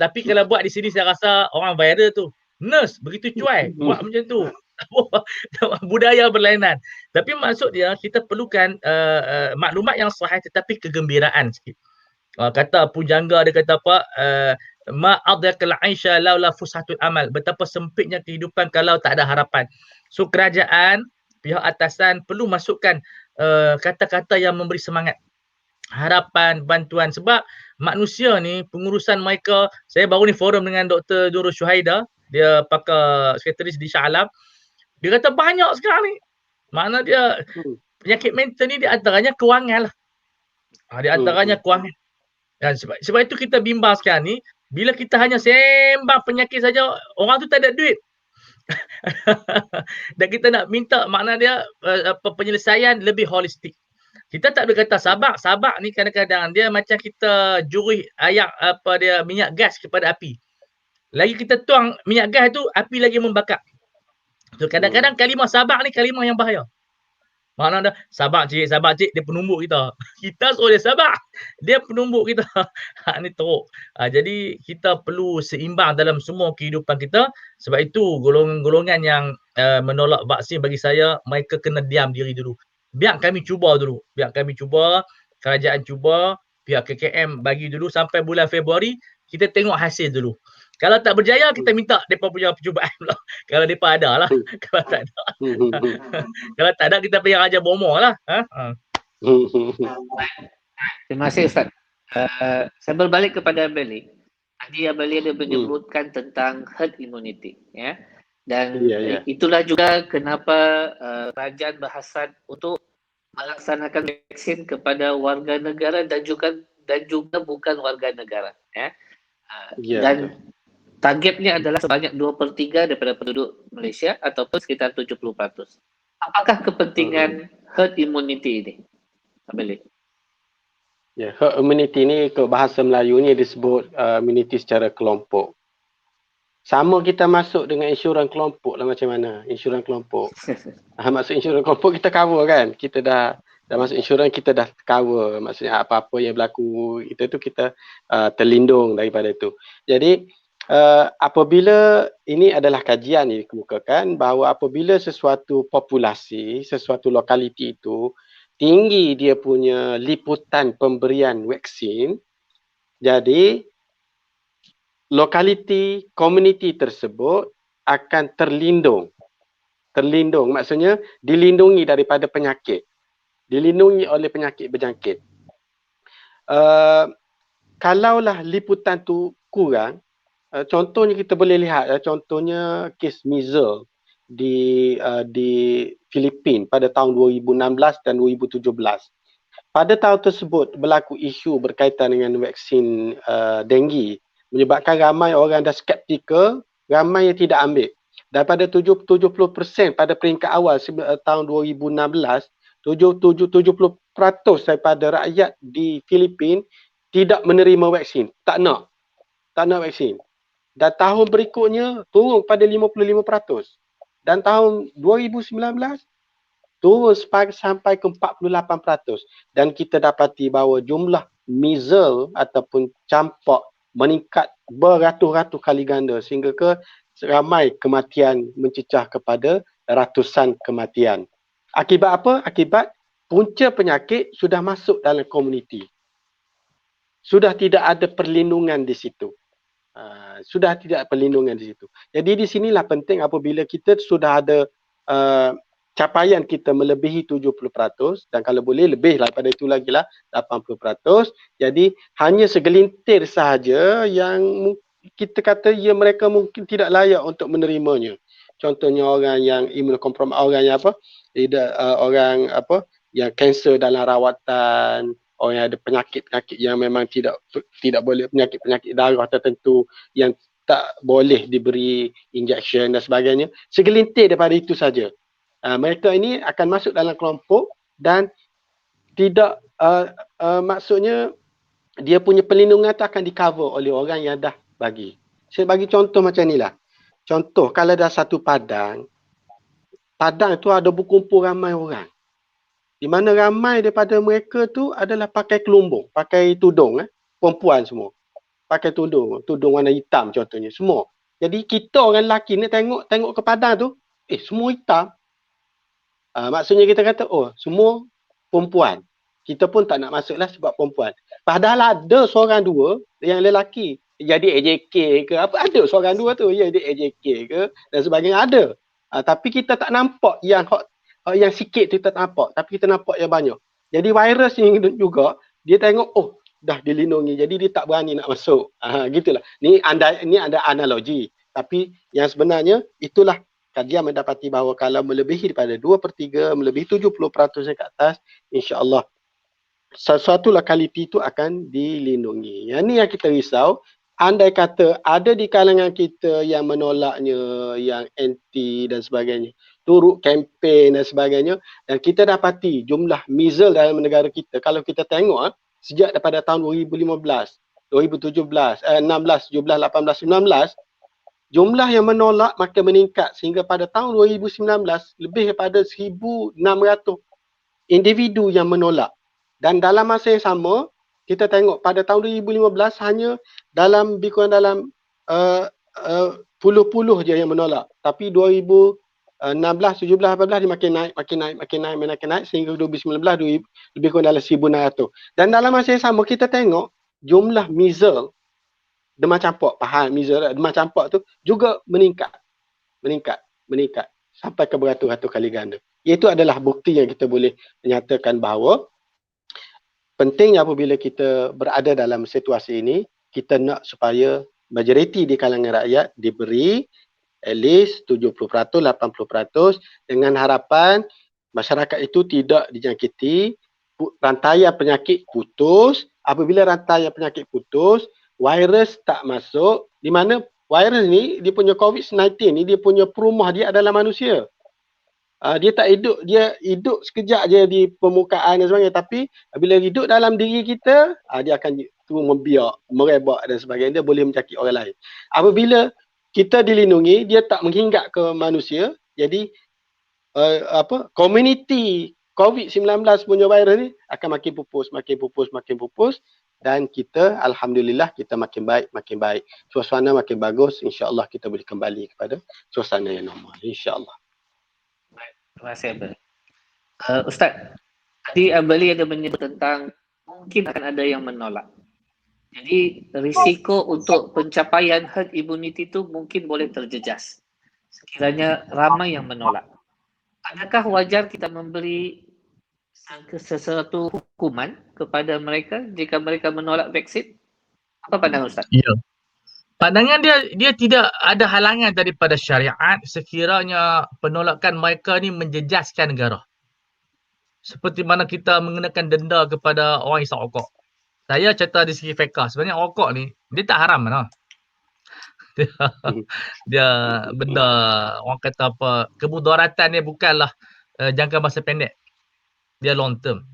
Tapi kalau buat di sini saya rasa orang viral tu. Nurse begitu cuai buat macam tu. Budaya berlainan. Tapi maksud dia kita perlukan maklumat yang sahih tetapi kegembiraan sikit. Kata pujangga dia kata apa? Ma adhaqal aisha laula fusatul amal. Betapa sempitnya kehidupan kalau tak ada harapan. So kerajaan, pihak atasan perlu masukkan kata-kata yang memberi semangat. Harapan, bantuan sebab manusia ni pengurusan mereka, saya baru ni forum dengan Dr. Nurul Syuhaida, dia pakar sekretaris di Shah Alam. Dia kata banyak sekarang ni. Makna dia penyakit mental ni di antaranya kewangan lah. Di antaranya kewangan. Dan sebab itu kita bimbang sekarang ni, bila kita hanya sembang penyakit saja, orang tu tak ada duit. Dan kita nak minta makna dia penyelesaian lebih holistik. Kita tak boleh kata sabak ni kadang-kadang dia macam kita jurih ayak minyak gas kepada api. Lagi kita tuang minyak gas tu, api lagi membakar. So kadang-kadang kalimah sabak ni kalimah yang bahaya. Makna dah sabar cik, dia penumbuk kita. Kita suruh dia sabar, dia penumbuk kita. Ni teruk. Jadi kita perlu seimbang dalam semua kehidupan kita. Sebab itu golongan-golongan yang menolak vaksin bagi saya, mereka kena diam diri dulu. Biar kami cuba dulu. Kerajaan cuba, pihak KKM bagi dulu sampai bulan Februari, kita tengok hasil dulu. Kalau tak berjaya, kita minta mereka punya percubaan pula. Kalau mereka ada lah. Kalau tak ada. Kalau tak ada, kita pergi Raja Bomor lah. Terima kasih Ustaz. Saya berbalik kepada Abeli. Tadi Abeli ada menyebutkan tentang herd immunity, ya. Dan itulah juga kenapa kerajaan berhasrat untuk melaksanakan vaksin kepada warga negara dan juga bukan warga negara, ya. Dan targetnya adalah sebanyak 2/3 daripada penduduk Malaysia ataupun sekitar 70%. Apakah kepentingan herd immunity ini, Abeli? Ya, herd immunity ni ke bahasa Melayu ni disebut immunity secara kelompok. Sama kita masuk dengan insurans kelompok lah macam mana? Insurans kelompok. Maksud insurans kelompok kita cover kan? Kita dah masuk insurans, kita dah cover. Maksudnya apa-apa yang berlaku kita terlindung daripada itu. Jadi apabila ini adalah kajian yang dikemukakan bahawa apabila sesuatu populasi, sesuatu lokaliti itu tinggi dia punya liputan pemberian vaksin, jadi lokaliti, komuniti tersebut akan terlindung. Terlindung maksudnya dilindungi daripada penyakit. Dilindungi oleh penyakit berjangkit. Kalaulah liputan tu kurang, contohnya kita boleh lihat, contohnya kes measles di Filipina pada tahun 2016 dan 2017. Pada tahun tersebut berlaku isu berkaitan dengan vaksin denggi, menyebabkan ramai orang dah skeptikal, ramai yang tidak ambil. Daripada 70% pada peringkat awal tahun 2016, 70% daripada rakyat di Filipina tidak menerima vaksin, tak nak vaksin. Dan tahun berikutnya turun pada 55%. Dan tahun 2019 turun sampai ke 48%. Dan kita dapati bahawa jumlah measles ataupun campak meningkat beratus-ratus kali ganda sehingga ke ramai kematian mencecah kepada ratusan kematian. Akibat apa? Akibat punca penyakit sudah masuk dalam komuniti. Sudah tidak ada perlindungan di situ. Jadi di sinilah penting apabila kita sudah ada capaian kita melebihi 70% dan kalau boleh lebih daripada itu lagi lah 80%. Jadi hanya segelintir sahaja yang kita kata mereka mungkin tidak layak untuk menerimanya. Contohnya orang yang imunokompromis, orang yang orang yang kanser dalam rawatan, orang yang ada penyakit-penyakit yang memang tidak boleh, penyakit-penyakit darah tertentu yang tak boleh diberi injection dan sebagainya. Segelintir daripada itu saja. Mereka ini akan masuk dalam kelompok dan tidak maksudnya dia punya perlindungan tu akan di-cover oleh orang yang dah bagi. Saya bagi contoh macam inilah. Contoh kalau dah satu padang tu ada berkumpul ramai orang. Di mana ramai daripada mereka tu adalah pakai kelumbung, pakai tudung, perempuan semua. Pakai tudung warna hitam contohnya, semua. Jadi kita orang lelaki ni tengok ke padang tu, semua hitam. Maksudnya kita kata, semua perempuan. Kita pun tak nak masuklah sebab perempuan. Padahal ada seorang dua yang lelaki. Jadi AJK ke, apa ada seorang dua tu, jadi AJK ke dan sebagainya ada. Tapi kita tak nampak yang sikit tu kita tak nampak. Tapi kita nampak yang banyak. Jadi virus ni juga, dia tengok, dah dilindungi. Jadi dia tak berani nak masuk. Gitulah. Ni ada analogi. Tapi yang sebenarnya, itulah kajian mendapati bahawa kalau melebihi daripada 2/3, melebihi 70% ke atas, insya-Allah sesuatu lokaliti itu akan dilindungi. Yang ni yang kita risau. Andai kata ada di kalangan kita yang menolaknya, yang anti dan sebagainya, turut kempen dan sebagainya, dan kita dapati jumlah measles dalam negara kita, kalau kita tengok sejak daripada tahun 2015, 2017, 16, 17, 18, 19, jumlah yang menolak makin meningkat sehingga pada tahun 2019 lebih daripada 1,600 individu yang menolak. Dan dalam masa yang sama, kita tengok pada tahun 2015 hanya lebih kurang dalam puluh-puluh je yang menolak. Tapi 2019 16, 17, 18 dia makin naik sehingga 2019 lebih kurang dalam 1,600. Dan dalam masa yang sama kita tengok jumlah measles demam campak, demam campak tu juga meningkat sampai ke beratus-ratus kali ganda. Itu adalah bukti yang kita boleh menyatakan bahawa pentingnya apabila kita berada dalam situasi ini, kita nak supaya majoriti di kalangan rakyat diberi at least 70%, 80% dengan harapan masyarakat itu tidak dijangkiti, rantaian penyakit putus. Apabila rantaian penyakit putus, virus tak masuk, di mana virus ni, dia punya COVID-19 ni, dia punya perumah dia adalah manusia. Dia tak hidup, dia hidup sekejap je di permukaan dan sebagainya, tapi bila hidup dalam diri kita, dia akan terus membiak, merebak dan sebagainya, dia boleh menjangkit orang lain. Apabila kita dilindungi, dia tak menghinggap ke manusia, jadi community COVID-19 punya virus ni akan makin pupus, dan kita alhamdulillah kita makin baik, suasana makin bagus, insya-Allah kita boleh kembali kepada suasana yang normal, insya-Allah. Terima kasih Abel. Ustaz, tadi Abel ada menyebut tentang mungkin akan ada yang menolak. Jadi risiko untuk pencapaian herd immunity itu mungkin boleh terjejas sekiranya ramai yang menolak. Adakah wajar kita memberi sesuatu hukuman kepada mereka jika mereka menolak vaksin? Apa pandangan Ustaz? Ya. Pandangan dia tidak ada halangan daripada syariat sekiranya penolakan mereka ni menjejaskan negara. Seperti mana kita mengenakan denda kepada orang isap rokok. Saya cerita di segi fiqah, sebenarnya rokok ni dia tak haram mana. Dia benda orang kata apa, kemudaratan dia bukanlah jangka masa pendek. Dia long term.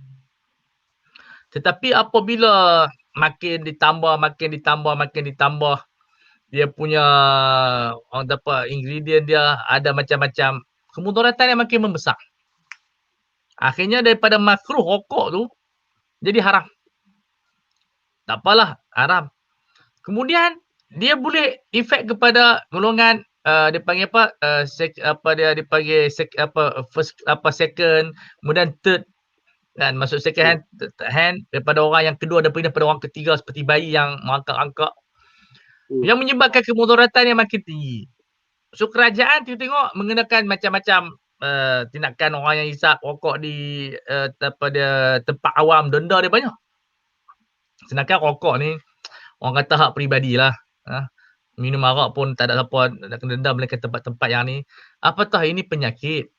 Tetapi apabila makin ditambah dia punya orang dapat ingredient dia ada macam-macam, kemudaratan yang makin membesar. Akhirnya daripada makruh rokok tu jadi haram. Tak apalah, haram. Kemudian dia boleh efek kepada golongan dia panggil second, kemudian third, kan, masuk second hand daripada orang yang kedua dan pada orang ketiga seperti bayi yang mengangkat-angkat. Yang menyebabkan kemudaratan yang makin tinggi. So kerajaan tengok mengenakan macam-macam tindakan orang yang hisap rokok di tempat awam, denda dia banyak. Sedangkan rokok ni orang kata hak peribadi lah. Minum arak pun tak ada siapa nak kena denda melainkan tempat-tempat yang ni. Apatah ini penyakit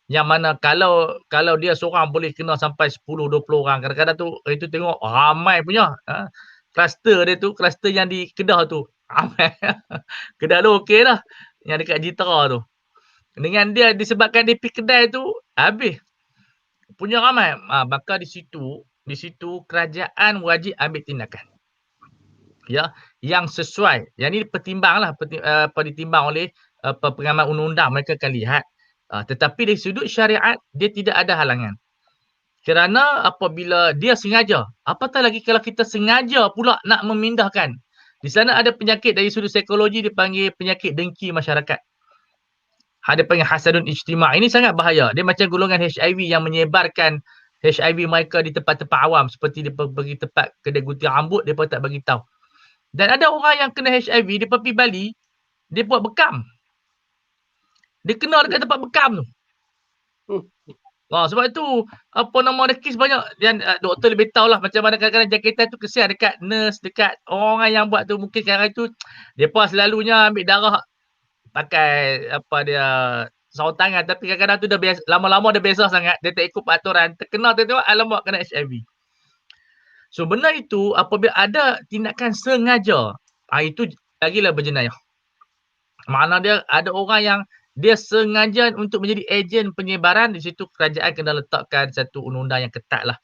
yang mana kalau dia seorang boleh kena sampai 10-20 orang. Kadang-kadang tu itu tengok ramai punya. Kluster dia tu, kluster yang di Kedah tu. Ramai. Kedah tu okey lah. Yang dekat Jitra tu. Dengan dia disebabkan dia pergi kedai tu, habis. Punya ramai. Maka di situ kerajaan wajib ambil tindakan. Ya, yang sesuai. Yang ni ditimbang oleh pengamal undang-undang, mereka akan lihat. Tetapi dari sudut syariat, dia tidak ada halangan. Kerana apabila dia sengaja, apatah lagi kalau kita sengaja pula nak memindahkan. Di sana ada penyakit dari sudut psikologi dipanggil penyakit dengki masyarakat. Dia panggil hasadun ijtima'. Ini sangat bahaya. Dia macam golongan HIV yang menyebarkan HIV mereka di tempat-tempat awam. Seperti dia pergi tempat kedai gunting rambut, dia pun tak bagi tahu. Dan ada orang yang kena HIV, dia pergi Bali, dia buat bekam. Dia kena dekat tempat bekam tu. Sebab itu, ada kes banyak. Dan doktor lebih tahu lah macam mana kadang-kadang jangkitan tu kesian dekat nurse, dekat orang yang buat tu. Mungkin sekarang itu, dia pun selalunya ambil darah pakai sarung tangan. Tapi kadang-kadang tu dah biasa, lama-lama dah biasa sangat. Dia tak ikut peraturan. Terkena tengok, alamak kena HIV. So benda itu apabila ada tindakan sengaja, itu lagilah berjenayah. Makna dia ada orang yang dia sengaja untuk menjadi ejen penyebaran, di situ kerajaan kena letakkan satu undang-undang yang ketat lah.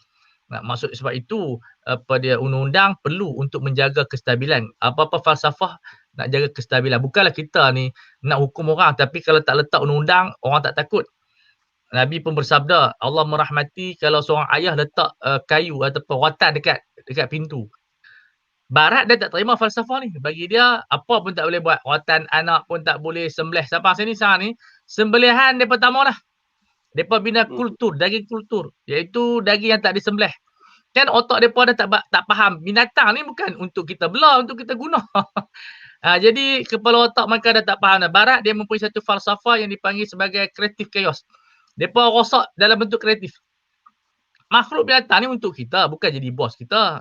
Maksud sebab itu undang-undang perlu untuk menjaga kestabilan. Apa-apa falsafah nak jaga kestabilan. Bukanlah kita ni nak hukum orang, tapi kalau tak letak undang-undang, orang tak takut. Nabi pun bersabda, Allah merahmati kalau seorang ayah letak kayu ataupun rotan dekat pintu. Barat dia tak terima falsafah ni. Bagi dia, apa pun tak boleh buat. Rotan anak pun tak boleh sembelih. Sampai sini sekarang ni, sembelihan dia pertama lah. Depa bina kultur, daging kultur, iaitu daging yang tak disembelih. Kan otak depa dah tak faham, binatang ni bukan untuk kita belah, untuk kita guna. Jadi kepala otak mereka dah tak faham dah. Barat dia mempunyai satu falsafah yang dipanggil sebagai creative chaos. Depa rosak dalam bentuk kreatif. Makhluk binatang ni untuk kita, bukan jadi bos kita.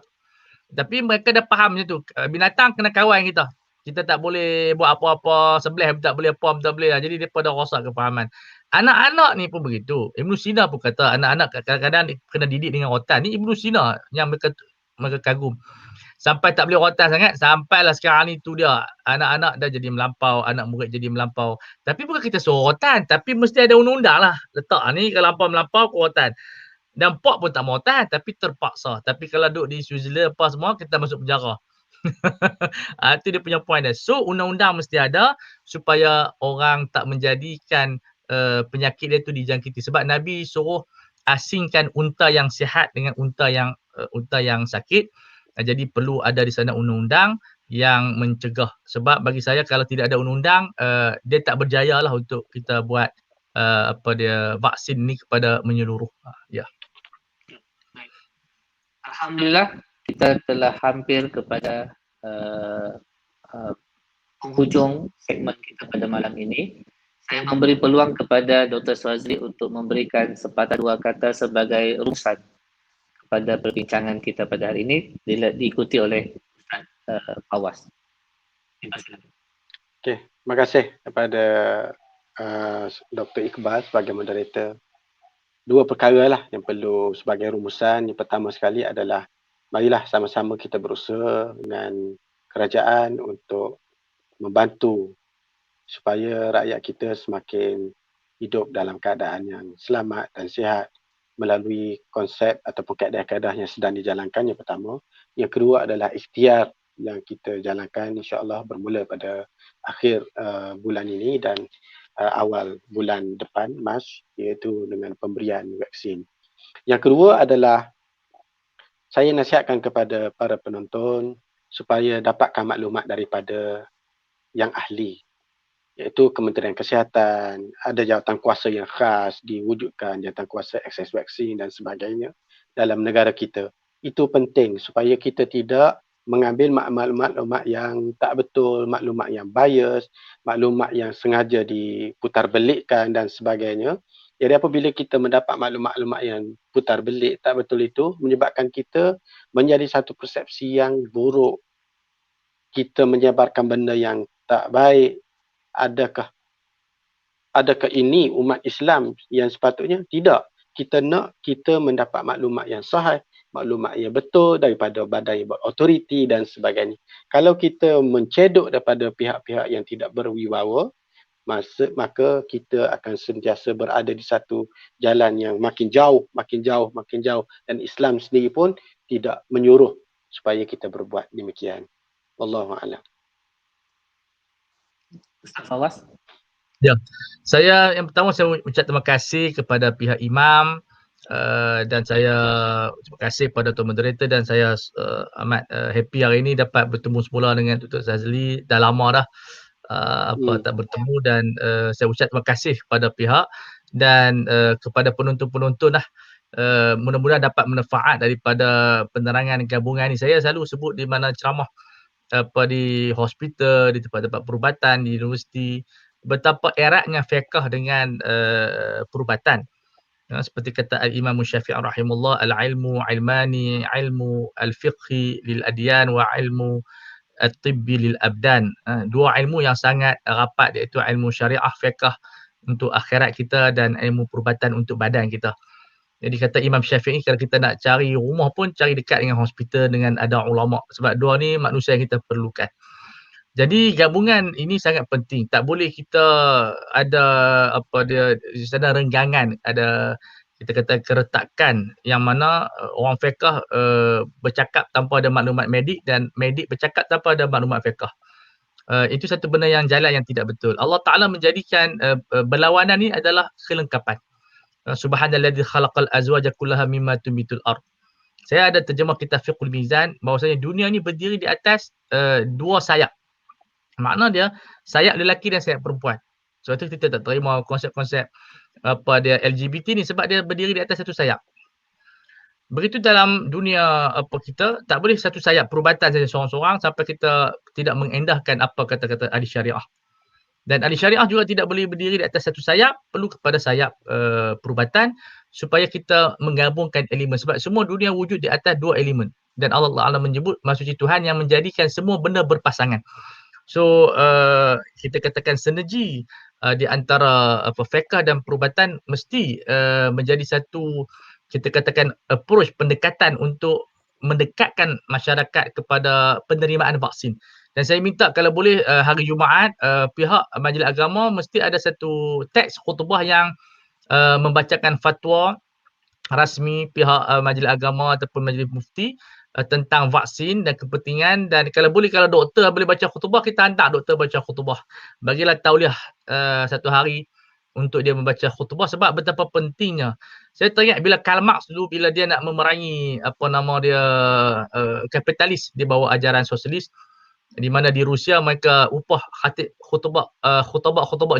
Tapi mereka dah faham macam tu. Binatang kena kawan kita. Kita tak boleh buat apa-apa sebelah, tak boleh apa, tak boleh. Jadi mereka dah rosak kefahaman. Anak-anak ni pun begitu. Ibnu Sina pun kata anak-anak kadang-kadang kena didik dengan rotan. Ni Ibnu Sina yang mereka kagum. Sampai tak boleh rotan sangat, sampailah sekarang ni tu dia. Anak-anak dah jadi melampau, anak murid jadi melampau. Tapi bukan kita suruh rotan, tapi mesti ada undang-undang lah. Letak ni kalau melampau ke rotan. Dan Pok pun tak mau rotan, tapi terpaksa. Tapi kalau duduk di Switzerland apa semua, kita masuk penjara. Itu dia punya point dia. So undang-undang mesti ada supaya orang tak menjadikan penyakit dia tu dijangkiti. Sebab Nabi suruh asingkan unta yang sihat dengan unta yang sakit. Jadi perlu ada di sana undang-undang yang mencegah. Sebab bagi saya kalau tidak ada undang-undang, dia tak berjaya lah untuk kita buat vaksin ni kepada menyeluruh. Ya. Alhamdulillah kita telah hampir kepada penghujung segmen kita pada malam ini. Saya memberi peluang kepada Dr. Swazli untuk memberikan sepatah dua kata sebagai rumusan kepada perbincangan kita pada hari ini, diikuti oleh Ustaz Fawaz. Okey, terima kasih kepada Dr. Iqbal sebagai moderator. Dua perkara lah yang perlu sebagai rumusan. Yang pertama sekali adalah marilah sama-sama kita berusaha dengan kerajaan untuk membantu supaya rakyat kita semakin hidup dalam keadaan yang selamat dan sihat melalui konsep ataupun kaedah-kaedah yang sedang dijalankan, yang pertama. Yang kedua adalah ikhtiar yang kita jalankan insya-Allah bermula pada akhir bulan ini dan awal bulan depan, Mac, iaitu dengan pemberian vaksin. Yang kedua adalah saya nasihatkan kepada para penonton supaya dapatkan maklumat daripada yang ahli, iaitu Kementerian Kesihatan, ada jawatan kuasa yang khas diwujudkan, jawatan kuasa akses vaksin dan sebagainya dalam negara kita. Itu penting supaya kita tidak mengambil maklumat-maklumat yang tak betul, maklumat yang bias, maklumat yang sengaja diputar belikkan dan sebagainya. Jadi apabila kita mendapat maklumat-maklumat yang putar belik, tak betul, itu menyebabkan kita menjadi satu persepsi yang buruk. Kita menyebarkan benda yang tak baik. Adakah ini umat Islam yang sepatutnya? Tidak. Kita nak kita mendapat maklumat yang sahih, maklumat yang betul daripada badan yang berautoriti dan sebagainya. Kalau kita mencedok daripada pihak-pihak yang tidak berwibawa, maka kita akan sentiasa berada di satu jalan yang makin jauh. Dan Islam sendiri pun tidak menyuruh supaya kita berbuat demikian. Wallahu a'lam. Ustaz Fawaz. Ya, saya yang pertama saya ucap terima kasih kepada pihak imam dan saya terima kasih kepada Tuan Moderator dan saya amat happy hari ini dapat bertemu semula dengan Dr. Swazli. Dah lama dah tak bertemu dan saya ucap terima kasih kepada pihak dan kepada penonton-penonton lah. Mudah-mudahan dapat manfaat daripada penerangan gabungan ni. Saya selalu sebut di mana ceramah di hospital, di tempat-tempat perubatan, di universiti, betapa eratnya fiqh dengan perubatan. Seperti kata Al-Imam Syafi'i rahimahullah, al-ilmu ilmani, ilmu al-fiqhi lil adyan wa ilmu at-tibbi lil abdan. Dua ilmu yang sangat rapat, iaitu ilmu syariah fiqh untuk akhirat kita dan ilmu perubatan untuk badan kita. Jadi kata Imam Syafi'i, kalau kita nak cari rumah pun cari dekat dengan hospital, dengan ada ulama, sebab dua ni manusia yang kita perlukan. Jadi gabungan ini sangat penting. Tak boleh kita ada di sana renggangan, ada kita kata keretakan yang mana orang fiqh bercakap tanpa ada maklumat medik dan medik bercakap tanpa ada maklumat fiqh. Itu satu benda yang jalan yang tidak betul. Allah Ta'ala menjadikan berlawanan ni adalah kelengkapan. Subhanalladzi khalaqal azwaja kullaha mimma tumbitul ard. Saya ada terjemah kitab Fiqhul Mizan bahawasanya dunia ni berdiri di atas dua sayap. Makna dia sayap lelaki dan sayap perempuan. Sebab tu kita tak terima konsep-konsep apa dia LGBT ni sebab dia berdiri di atas satu sayap. Begitu dalam dunia apa kita, tak boleh satu sayap perubatan saja seorang-seorang sampai kita tidak mengendahkan apa kata-kata ahli syariah. Dan ahli syariah juga tidak boleh berdiri di atas satu sayap, perlu kepada sayap perubatan supaya kita menggabungkan elemen. Sebab semua dunia wujud di atas dua elemen. Dan Allah Ta'ala menyebut maksudnya Tuhan yang menjadikan semua benda berpasangan. So kita katakan sinergi di antara fiqh dan perubatan mesti menjadi satu, kita katakan approach, pendekatan untuk mendekatkan masyarakat kepada penerimaan vaksin. Dan saya minta kalau boleh hari Jumaat pihak Majlis Agama mesti ada satu teks khutbah yang membacakan fatwa rasmi pihak Majlis Agama ataupun Majlis Mufti tentang vaksin dan kepentingan. Dan kalau boleh, kalau doktor boleh baca khutbah, kita hantar doktor baca khutbah. Bagilah tauliah satu hari untuk dia membaca khutbah sebab betapa pentingnya. Saya teringat bila Karl Marx dulu bila dia nak memerangi apa nama dia kapitalis di bawah ajaran sosialis, di mana di Rusia mereka upah khatib khutbah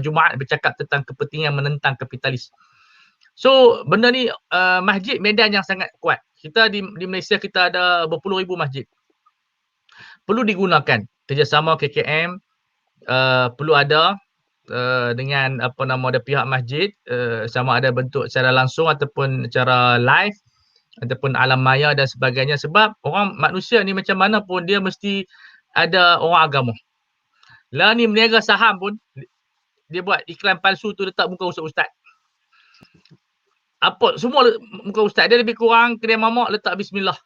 Jumaat bercakap tentang kepentingan menentang kapitalis. So benda ni masjid medan yang sangat kuat. Kita di Malaysia kita ada berpuluh ribu masjid. Perlu digunakan kerjasama KKM, perlu ada dengan apa nama ada pihak masjid, sama ada bentuk secara langsung ataupun secara live ataupun alam maya dan sebagainya. Sebab orang manusia ni macam mana pun dia mesti ada orang agama. Lah ni meniaga saham pun dia buat iklan palsu tu letak muka ustaz-ustaz. Apa semua muka ustaz, dia lebih kurang kedai mamak letak bismillah.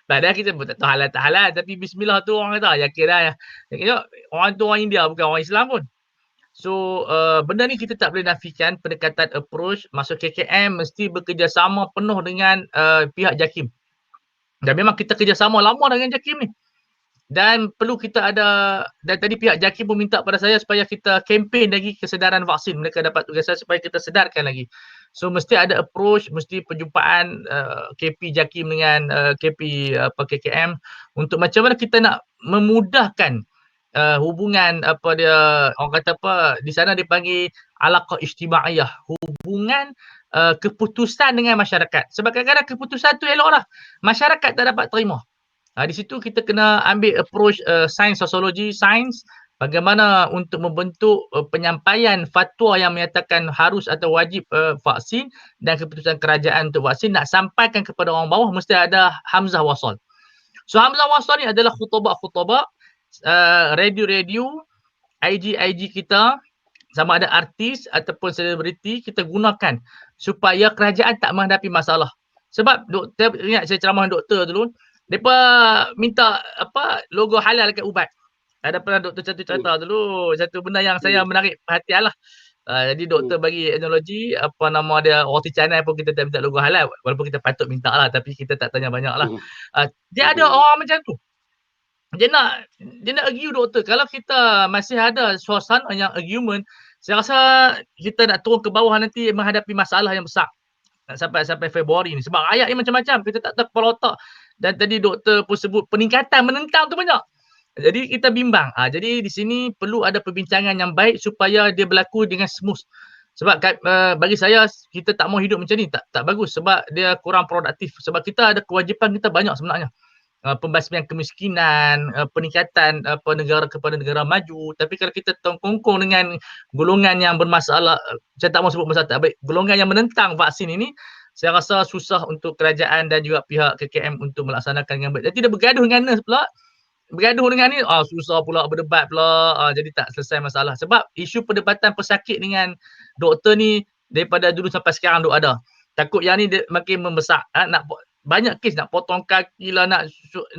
Padahal kita pun tak tahu halal tak halal, tapi bismillah tu orang kata yakin dah. Orang tu orang India bukan orang Islam pun. So benda ni kita tak boleh nafikan pendekatan approach. Masuk KKM mesti bekerjasama penuh dengan pihak JAKIM. Dan memang kita kerjasama lama dengan JAKIM ni. Dan perlu kita ada, dan tadi pihak JAKIM pun minta pada saya supaya kita kempen lagi kesedaran vaksin. Mereka dapat tugasan supaya kita sedarkan lagi. So mesti ada approach, mesti perjumpaan KP JAKIM dengan KP KKM untuk macam mana kita nak memudahkan hubungan apa dia, orang kata apa, di sana dipanggil alaqah ijtimaiyah, hubungan keputusan dengan masyarakat. Sebab kadang-kadang keputusan tu elok lah, masyarakat tak dapat terima. Di situ kita kena ambil approach sains sosiologi, sains bagaimana untuk membentuk penyampaian fatwa yang menyatakan harus atau wajib vaksin dan keputusan kerajaan untuk vaksin nak sampaikan kepada orang bawah mesti ada hamzah wasal. So hamzah wasal ni adalah khutbah-khutbah, radio-radio, IG kita, sama ada artis ataupun selebriti kita gunakan supaya kerajaan tak menghadapi masalah. Sebab doktor, ingat saya ceramah doktor dulu, mereka minta apa logo halal kat ubat. Ada pernah doktor cerita dulu satu benda yang saya menarik perhatian lah. Jadi doktor bagi analogi apa nama dia, roti canai pun kita tak minta logo halal walaupun kita patut minta lah, tapi kita tak tanya banyak lah. Dia ada orang macam tu. Dia nak argue doktor. Kalau kita masih ada suasana yang argument, saya rasa kita nak turun ke bawah nanti menghadapi masalah yang besar. Sampai Februari ni. Sebab ayat ni macam-macam. Kita tak tahu kepala otak. Dan tadi doktor pun sebut peningkatan menentang tu banyak. Jadi kita bimbang. Jadi di sini perlu ada perbincangan yang baik supaya dia berlaku dengan smooth. Sebab bagi saya kita tak mau hidup macam ni. Tak bagus sebab dia kurang produktif. Sebab kita ada kewajipan kita banyak sebenarnya. Pembasmian kemiskinan, peningkatan negara kepada negara maju. Tapi kalau kita tongkong dengan golongan yang bermasalah, saya tak mau sebut masalah tak baik, golongan yang menentang vaksin ini, saya rasa susah untuk kerajaan dan juga pihak KKM untuk melaksanakan dengan baik. Jadi dia bergaduh dengan nurse pula. Bergaduh dengan ni, susah pula berdebat pula, jadi tak selesai masalah. Sebab isu perdebatan pesakit dengan doktor ni daripada dulu sampai sekarang duk ada. Takut yang ni dia makin membesar. Nak banyak kes nak potong kaki lah, nak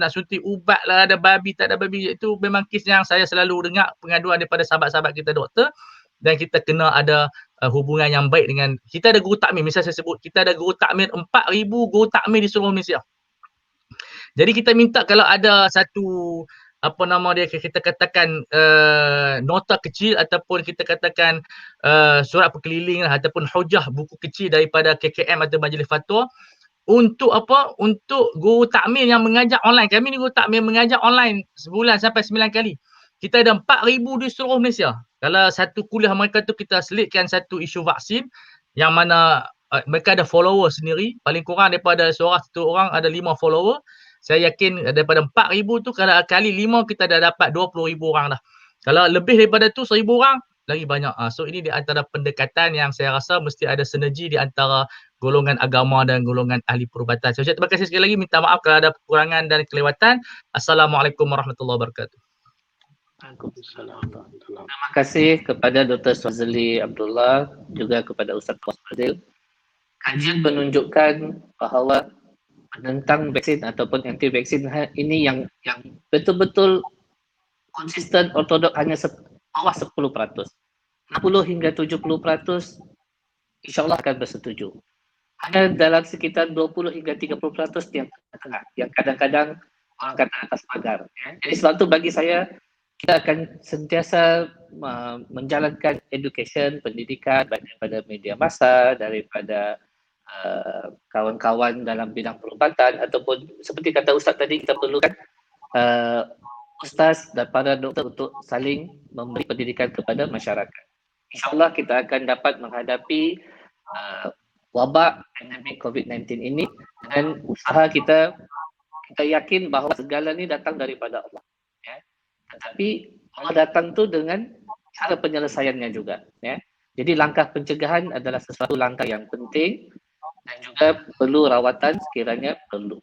suntik ubat lah, ada babi tak ada babi. Itu memang kes yang saya selalu dengar pengaduan daripada sahabat-sahabat kita doktor. Dan kita kena ada hubungan yang baik dengan, kita ada guru takmir, misalnya saya sebut, kita ada guru takmir 4,000 guru takmir di seluruh Malaysia. Jadi kita minta kalau ada satu apa nama dia, kita katakan nota kecil ataupun kita katakan surat perkeliling lah, ataupun hujah buku kecil daripada KKM atau Majlis Fatwa untuk apa? Untuk guru takmir yang mengajar online. Kami ni guru takmir mengajar online sebulan sampai 9 kali. Kita ada 4,000 di seluruh Malaysia. Kalau satu kuliah mereka tu kita selitkan satu isu vaksin yang mana mereka ada follower sendiri, paling kurang daripada seorang satu orang ada 5 follower. Saya yakin daripada 4,000 tu kalau kali 5 kita dah dapat 20,000 orang dah. Kalau lebih daripada tu 1,000 orang lagi banyak. So ini di antara pendekatan yang saya rasa mesti ada sinergi di antara golongan agama dan golongan ahli perubatan. Saya ucap terima kasih sekali lagi, minta maaf kalau ada kekurangan dan kelewatan. Assalamualaikum warahmatullahi wabarakatuh. Terima kasih kepada Dr. Swazali Abdullah, juga kepada Ustaz Fadil. Kajian menunjukkan bahawa penentang vaksin ataupun anti vaksin ini yang betul-betul konsisten ortodok hanya bawah 10%. 60 hingga 70% insyaAllah akan bersetuju. Hanya dalam sekitar 20 hingga 30% yang tengah, yang kadang-kadang orang kata atas pagar. Jadi sebab itu bagi saya, kita akan sentiasa menjalankan education, pendidikan daripada media massa, daripada kawan-kawan dalam bidang perubatan, ataupun seperti kata Ustaz tadi, kita perlukan ustaz dan para doktor untuk saling memberi pendidikan kepada masyarakat. InsyaAllah kita akan dapat menghadapi wabak pandemik COVID-19 ini dengan usaha kita yakin bahawa segala ni datang daripada Allah. Ya. Tetapi Allah datang tu dengan cara penyelesaiannya juga. Ya. Jadi langkah pencegahan adalah sesuatu langkah yang penting dan juga perlu rawatan sekiranya perlu.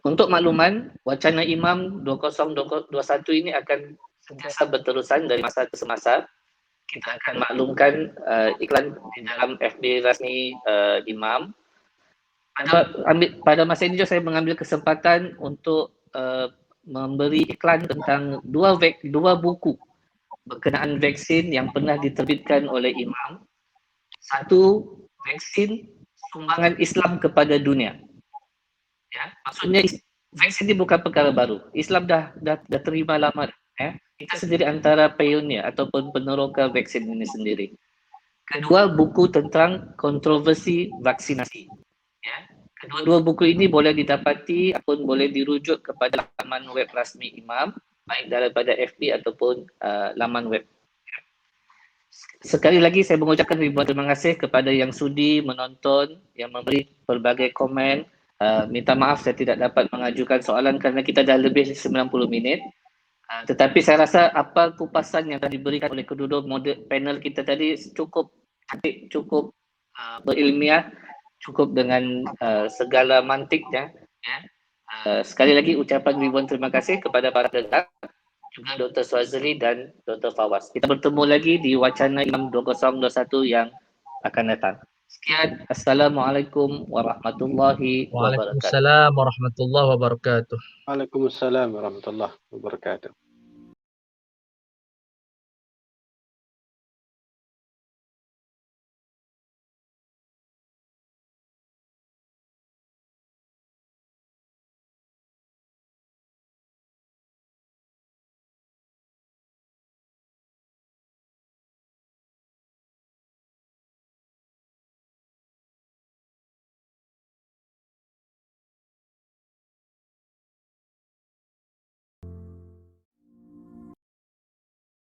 Untuk makluman, wacana Imam 2021 ini akan sentiasa berterusan dari masa ke semasa. Kita akan maklumkan iklan di dalam FB rasmi Imam. Pada masa ini juga saya mengambil kesempatan untuk memberi iklan tentang dua buku berkenaan vaksin yang pernah diterbitkan oleh Imam. Satu, vaksin sumbangan Islam kepada dunia. Ya, maksudnya vaksin ini bukan perkara baru. Islam dah terima lama. Ya. Kita sendiri antara pioneer ataupun peneroka vaksin ini sendiri. Kedua, buku tentang kontroversi vaksinasi. Ya. Kedua-dua buku ini boleh didapati ataupun boleh dirujuk kepada laman web rasmi Imam, baik daripada FB ataupun laman web. Sekali lagi saya mengucapkan ribuan terima kasih kepada yang sudi menonton, yang memberi pelbagai komen. Minta maaf saya tidak dapat mengajukan soalan kerana kita dah lebih 90 minit. Tetapi saya rasa apa kupasan yang telah diberikan oleh kedua-dua panel kita tadi cukup cantik, cukup berilmiah, cukup dengan segala mantiknya. Ya. Sekali lagi ucapan ribuan terima kasih kepada para pendengar, juga Dr. Swazali dan Dr. Fawaz. Kita bertemu lagi di wacana Imam 2021 yang akan datang. Sekian, Assalamualaikum warahmatullahi wabarakatuh. Waalaikumsalam warahmatullahi wabarakatuh. Waalaikumsalam warahmatullahi wabarakatuh.